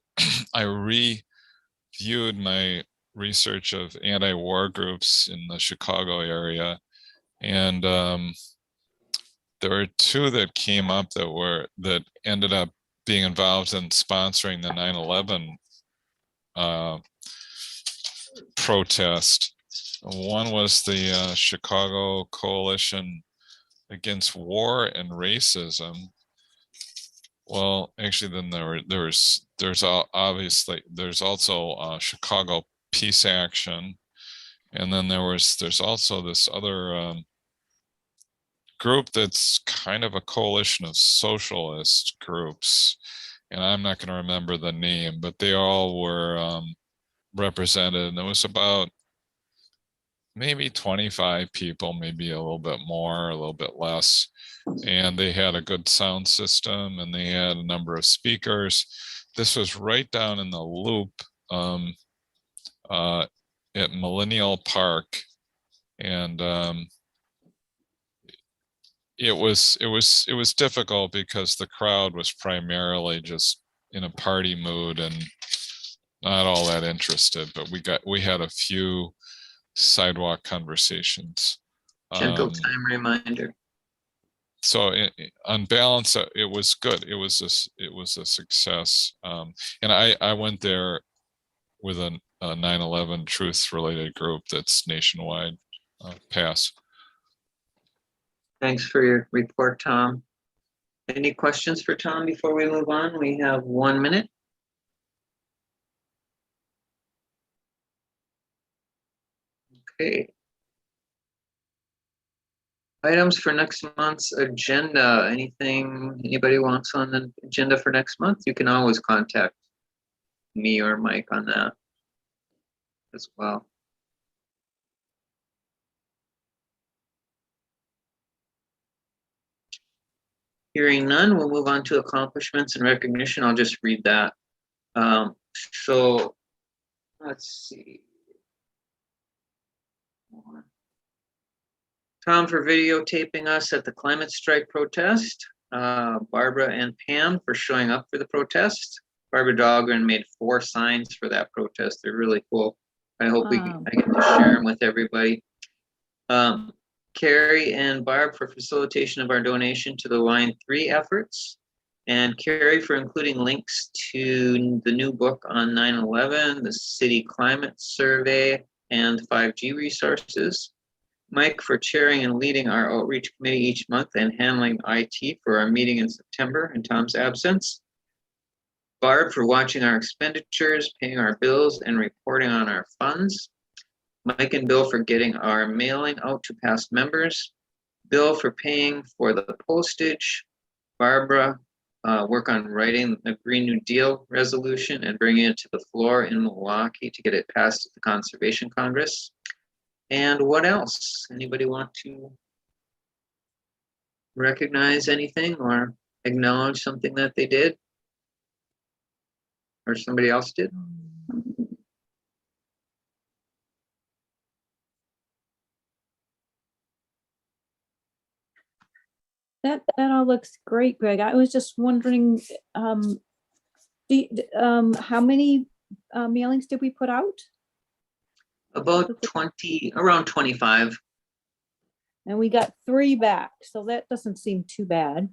I reviewed my research of anti-war groups in the Chicago area, and there were 2 that came up that ended up being involved in sponsoring the 9/11 protest. One was the Chicago Coalition Against War and Racism. Well, actually, then there's also Chicago Peace Action, and then there's also this other group that's kind of a coalition of socialist groups, and I'm not going to remember the name, but they all were represented, and it was about maybe 25 people, maybe a little bit more, a little bit less, and they had a good sound system, and they had a number of speakers. This was right down in the loop at Millennial Park, and it was difficult because the crowd was primarily just in a party mood and not all that interested, but we had a few sidewalk conversations. Gentle time reminder. So on balance, it was good. It was a success. And I went there with a 9/11 truth related group that's nationwide. Pass. Thanks for your report, Tom. Any questions for Tom before we move on? We have 1 minute. Okay. Items for next month's agenda. Anything anybody wants on the agenda for next month? You can always contact me or Mike on that as well. Hearing none, we'll move on to accomplishments and recognition. I'll just read that. So Let's see. Tom for videotaping us at the climate strike protest. Barbara and Pam for showing up for the protest. Barbara Dahlgren made 4 signs for that protest. They're really cool. I hope I get to share them with everybody. Carrie and Barb for facilitation of our donation to the Line 3 efforts. And Carrie for including links to the new book on 9/11, the city climate survey, and 5G resources. Mike for chairing and leading our outreach committee each month and handling IT for our meeting in September in Tom's absence. Barb for watching our expenditures, paying our bills, and reporting on our funds. Mike and Bill for getting our mailing out to past members. Bill for paying for the postage. Barbara work on writing the Green New Deal resolution and bringing it to the floor in Milwaukee to get it passed at the Conservation Congress. And what else? Anybody want to recognize anything or acknowledge something that they did? Or somebody else did? That all looks great, Greg. I was just wondering, how many mailings did we put out? About 20, around 25. And we got 3 back, so that doesn't seem too bad.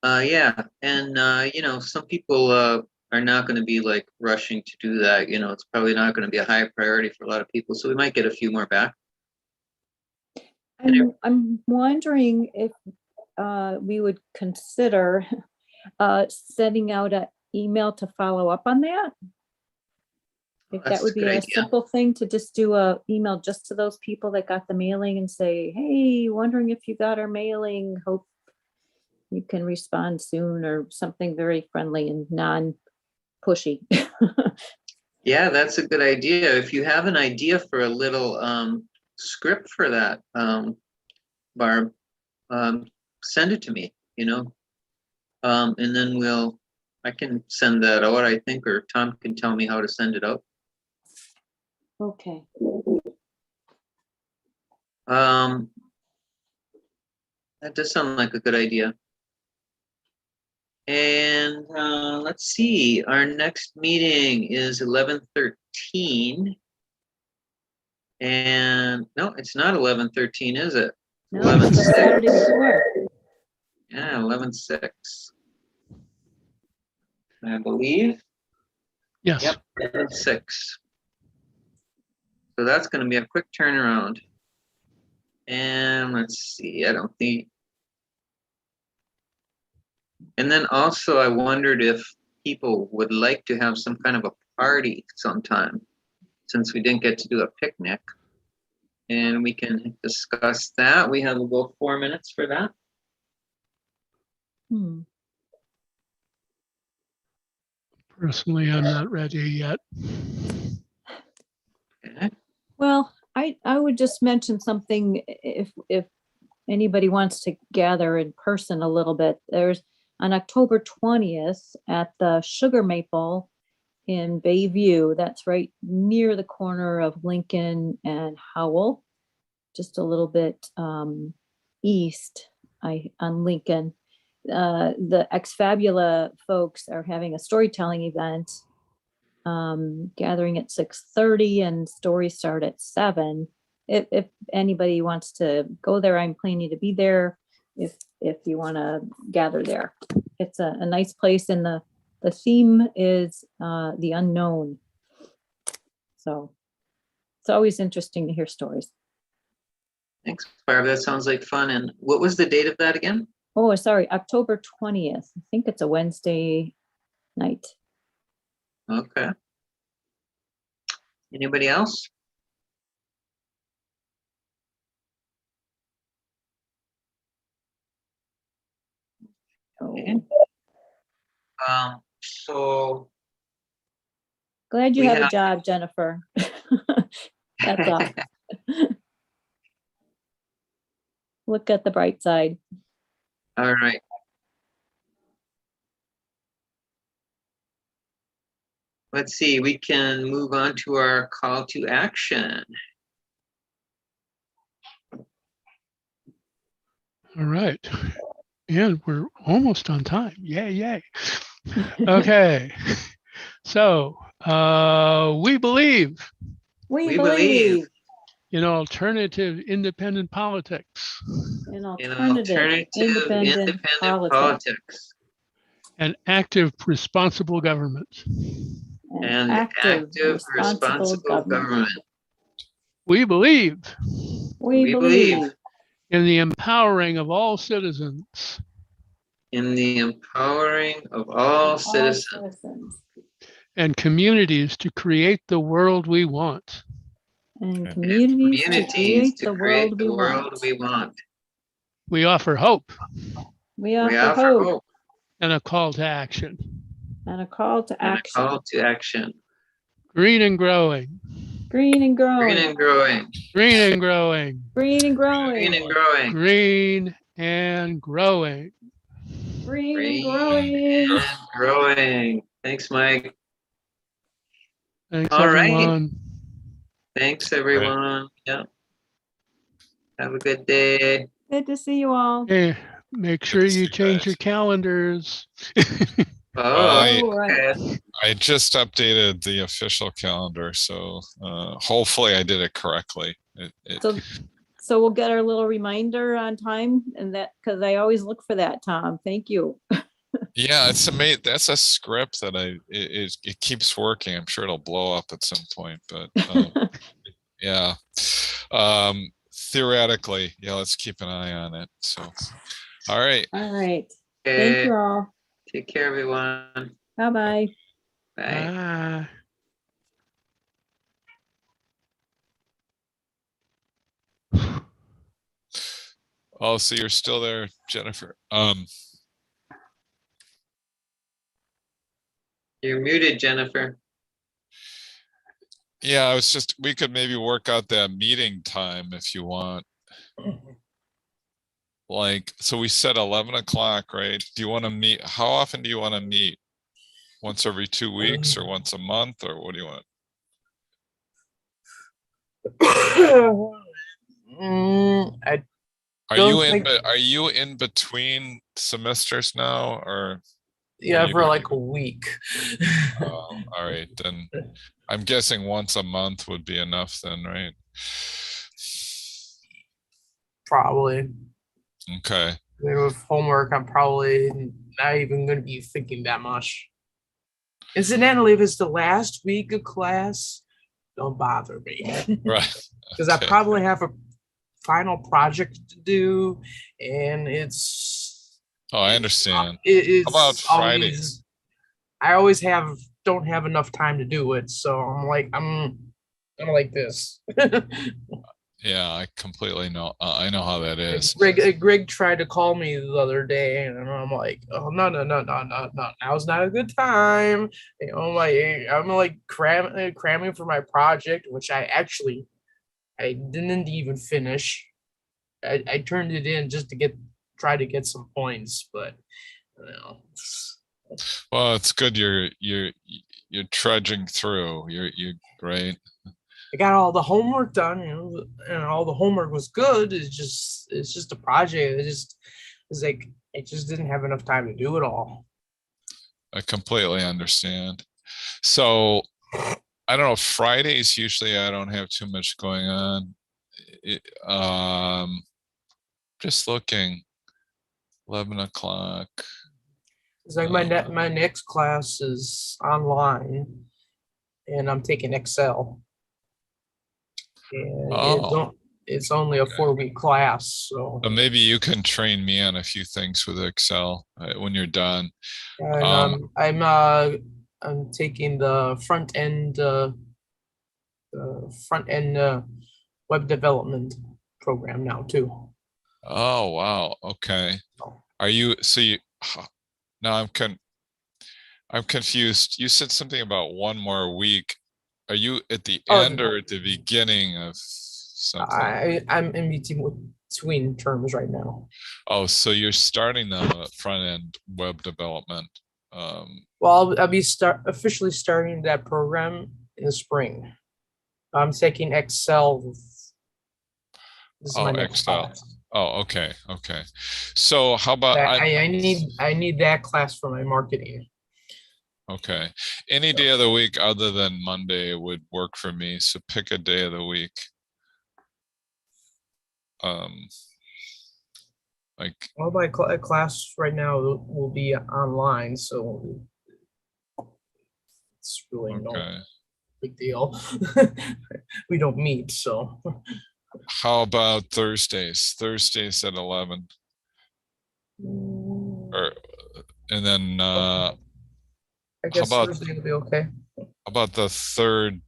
Yeah, and you know, some people are not going to be like rushing to do that. You know, it's probably not going to be a high priority for a lot of people, so we might get a few more back. I'm wondering if we would consider sending out an email to follow up on that. If that would be a simple thing to just do a email just to those people that got the mailing and say, hey, wondering if you got our mailing, hope you can respond soon, or something very friendly and non-pushy. Yeah, that's a good idea. If you have an idea for a little script for that, Barb, send it to me, you know, and then I can send that out, I think, or Tom can tell me how to send it out. Okay. That does sound like a good idea. And let's see, our next meeting is 11/13. And no, it's not 11/13, is it? No, it's the Saturday before. Yeah, 11/6. I believe. Yes. Yep, 11/6. So that's going to be a quick turnaround. And let's see, I don't think. And then also I wondered if people would like to have some kind of a party sometime, since we didn't get to do a picnic. And we can discuss that. We have about 4 minutes for that. Personally, I'm not ready yet. Okay. Well, I would just mention something if anybody wants to gather in person a little bit. There's on October 20th at the Sugar Maple in Bayview. That's right near the corner of Lincoln and Howell, just a little bit east on Lincoln. The Ex Fabula folks are having a storytelling event, gathering at 6:30 and stories start at 7. If anybody wants to go there, I'm planning to be there if you want to gather there. It's a nice place, and the theme is the unknown. So it's always interesting to hear stories. Thanks, Barb. That sounds like fun. And what was the date of that again? Oh, sorry, October 20th. I think it's a Wednesday night. Okay. Anybody else? Okay. So Glad you we have a have- job, Jennnifer. That's all. Look at the bright side. All right. let's see, we can move on to our call to action. All right. And we're almost on time. Yay, yay. Okay. So we believe We believe believe in alternative independent politics in In alternative independent politics and active responsible government. and active responsible government. We believe We believe in the empowering of all citizens In the empowering of all citizens and communities to create the world we want. and and communities to communities create to the create world the we world want. we want. We offer hope We We offer offer hope hope and a call to action. and a call to and a action. call to action. Green and growing. Green and Green growing. and growing. Green and growing. Green and Green growing. and growing. Green and growing. Green and Green growing. and growing. Thanks, Mike. Thanks, All right. everyone. Thanks, everyone. Yeah. Have a good day. Good to see you all. Hey, make sure you change your calendars. Oh, All right. okay. I just updated the official calendar, so hopefully I did it correctly. So we'll get our little reminder on time and that, because I always look for that, Tom. Thank you. Yeah, it's amazing. That's a script that it keeps working. I'm sure it'll blow up at some point, but yeah. Theoretically, yeah, let's keep an eye on it. So, all right. All right. Okay. Thank you all. Take care, everyone. Bye-bye. Bye. Oh, so you're still there, Jennnifer. You're muted, Jennnifer. Yeah, I was just, we could maybe work out that meeting time if you want. Like, so we said 11 o'clock, right? Do you want to meet? How often do you want to meet? Once every 2 weeks or once a month, or what do you want? Are you in between semesters now, or? Yeah, for like a week. Oh, all right, then I'm guessing once a month would be enough then, right? Probably. Okay. With homework, I'm probably not even going to be thinking that much. Incidentally, if it's the last week of class, don't bother me. Right. Because I probably have a final project to do, and it's. Oh, I understand. It's How about Fridays? I always don't have enough time to do it, so I'm like this. Yeah, I completely know. I know how that is. Greg tried to call me the other day, and I'm like, oh no, now's not a good time. You know, I'm like cramming for my project, which I didn't even finish. I turned it in just to try to get some points, but you know. Well, it's good you're trudging through. You're great. I got all the homework done, and all the homework was good. It's just a project. It's like I just didn't have enough time to do it all. I completely understand. So I don't know. Fridays usually I don't have too much going on. Just looking. 11 o'clock. It's like my next class is online, and I'm taking Excel. And it's only a 4-week class, so maybe you can train me on a few things with Excel when you're done. And I'm taking the front end web development program now too. Oh wow, okay. Are you now I'm confused. You said something about one more week. Are you at the end or at the beginning of something? I'm in between terms right now. Oh, so you're starting the front end web development Well, I'll be officially starting that program in the spring. I'm taking Excel. This is Oh, my next Excel. class. Oh, okay, okay. So how about I need that class for my marketing. Okay. Any day of the week other than Monday would work for me. So pick a day of the week. Like, Well, my class right now will be online, so it's really no okay. big deal. We don't meet, so. How about Thursdays? Thursdays at 11. Or and then I guess about Thursday will be okay. how about the third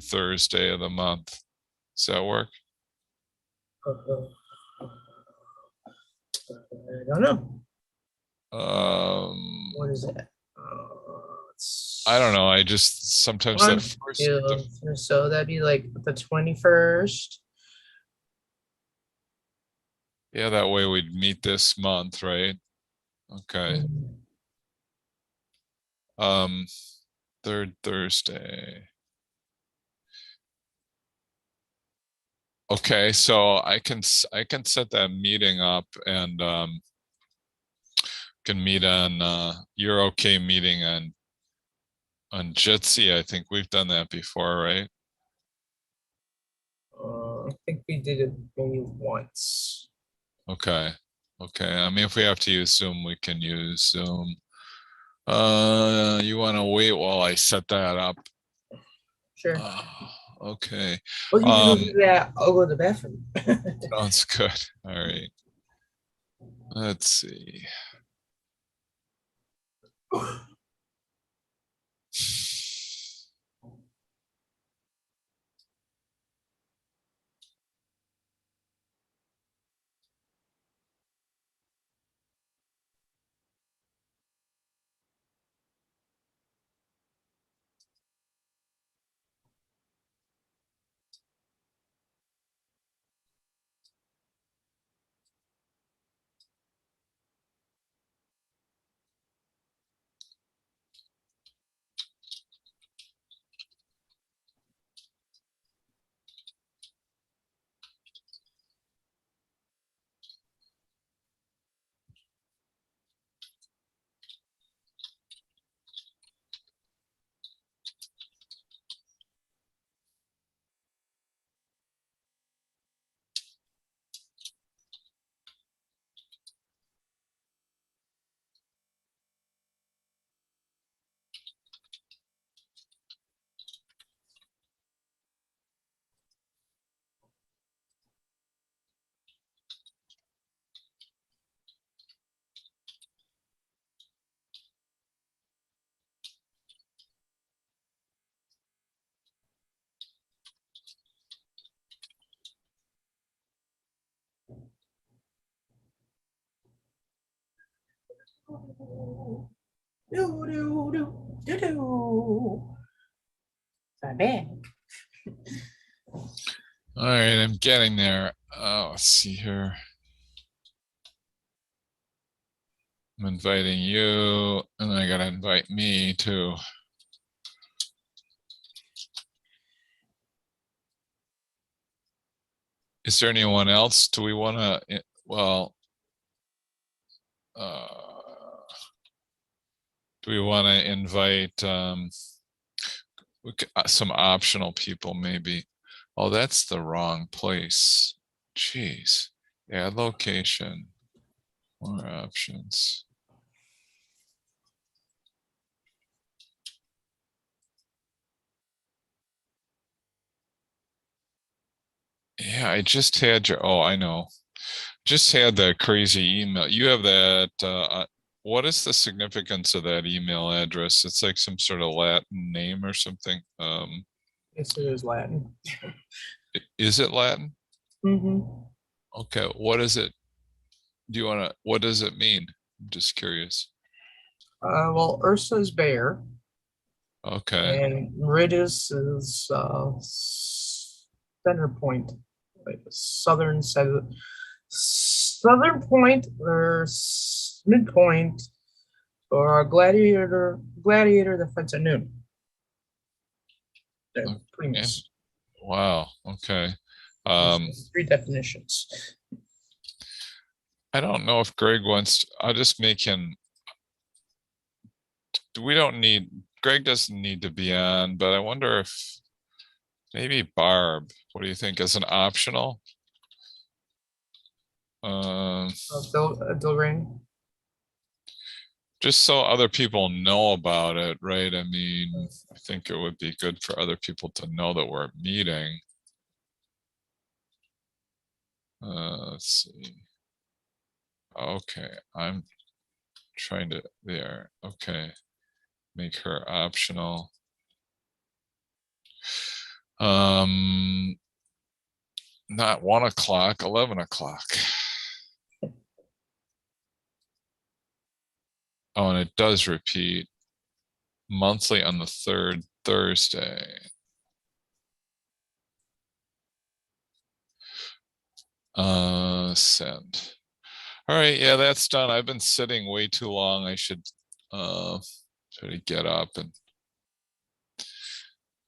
Thursday of the month? Does that work? I don't know. What is it? I don't know. I just sometimes that first. So that'd be like the 21st. Yeah, that way we'd meet this month, right? Okay. Third Thursday. Okay, so I can set that meeting up and can meet on you're okay meeting on Jitsi. I think we've done that before, right? I think we did it maybe once. Okay. Okay. I mean, if we have to use Zoom, we can use Zoom. You want to wait while I set that up? Sure. Okay. Well, you can do that. I'll go to the bathroom. Sounds good. All right. Let's see. Not bad. All right, I'm getting there. Oh, let's see here. I'm inviting you, and I gotta invite me too. Is there anyone else? Do we want to? Well, do we want to invite some optional people? Maybe. Oh, that's the wrong place. Jeez. Add location. More options. Yeah, I just had your, oh, I know. Just had that crazy email. You have that, what is the significance of that email address? It's like some sort of Latin name or something. Yes, it is Latin. Is it Latin? Mm-hmm. Okay, what is it? Do you want to, what does it mean? I'm just curious. Well, Ursa is bear. Okay. And Meridius is center point, like southern point or midpoint or gladiator that fights at noon. They're primus. Wow. Okay. There's 3 definitions. I don't know if Greg wants, I'll just make him, Greg doesn't need to be on, but I wonder if maybe Barb, what do you think, as an optional? Dilrain. Just so other people know about it, right? I mean, I think it would be good for other people to know that we're meeting. Let's see. Okay, I'm trying to, there, okay. Make her optional. Not 1 o'clock, 11 o'clock. Oh, and it does repeat monthly on the 3rd Thursday. Send. All right, yeah, that's done. I've been sitting way too long. I should try to get up, and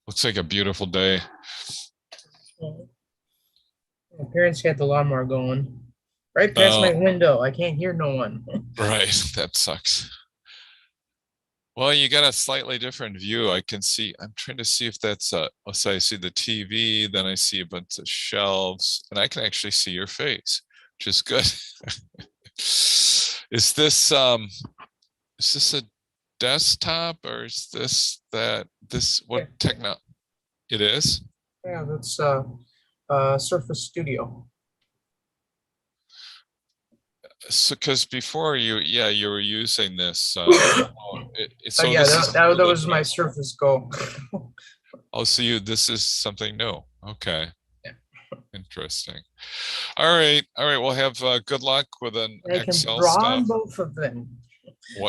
looks like a beautiful day. My parents got the lawnmower going right past my window. I can't hear no one. Right, that sucks. Well, you got a slightly different view. I can see, I'm trying to see if that's let's say I see the TV, then I see a bunch of shelves, and I can actually see your face, which is good. Is this a desktop, or is this what techno? It is? Yeah, that's Surface Studio. So, because before you were using this. So yeah, that was my Surface Go. Oh, so this is something new. Okay. Yeah. Interesting. All right. We'll have good luck with an I can Excel draw stuff. on both of them.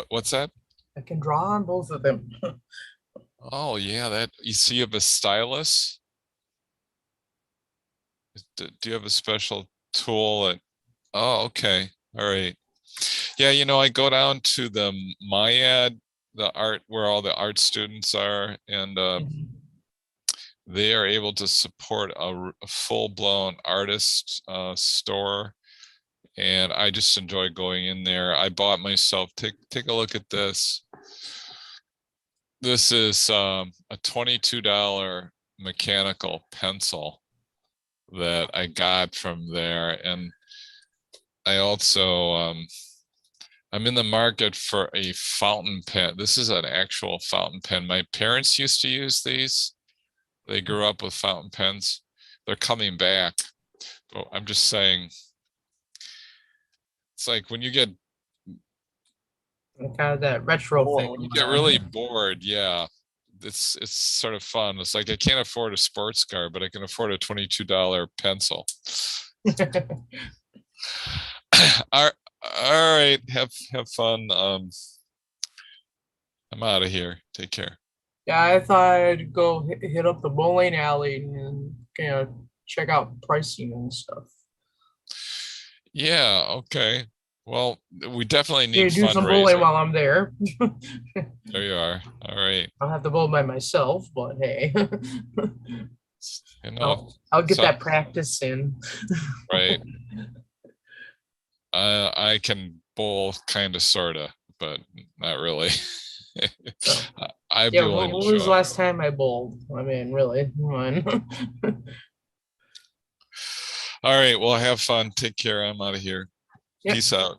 What's that? I can draw on both of them. Oh yeah, that you see, you have a stylus. Do you have a special tool that? Oh, okay. All right. Yeah, I go down to the MyAd, the art where all the art students are, and they are able to support a full-blown artist store, and I just enjoy going in there. I bought myself, take a look at this. This is a $22 mechanical pencil that I got from there, and I also I'm in the market for a fountain pen. This is an actual fountain pen. My parents used to use these. They grew up with fountain pens. They're coming back. But I'm just saying, it's like when you get kind of that retro thing. When you get really bored, yeah, it's sort of fun. It's like I can't afford a sports car, but I can afford a $22 pencil. All right, have fun. I'm out of here. Take care. Yeah, I thought I'd go hit up the bowling alley and check out pricing and stuff. Yeah. Okay. Well, we definitely You need do some bowling while I'm there. There you are. All right. I'll have to bowl by myself, but hey, I'll get that practice in. Right. I can bowl kind of, sort of, but not really. What was the last time I bowled? I mean, really, come on. All right, well, have fun. Take care. I'm out of here. Yep. Peace out.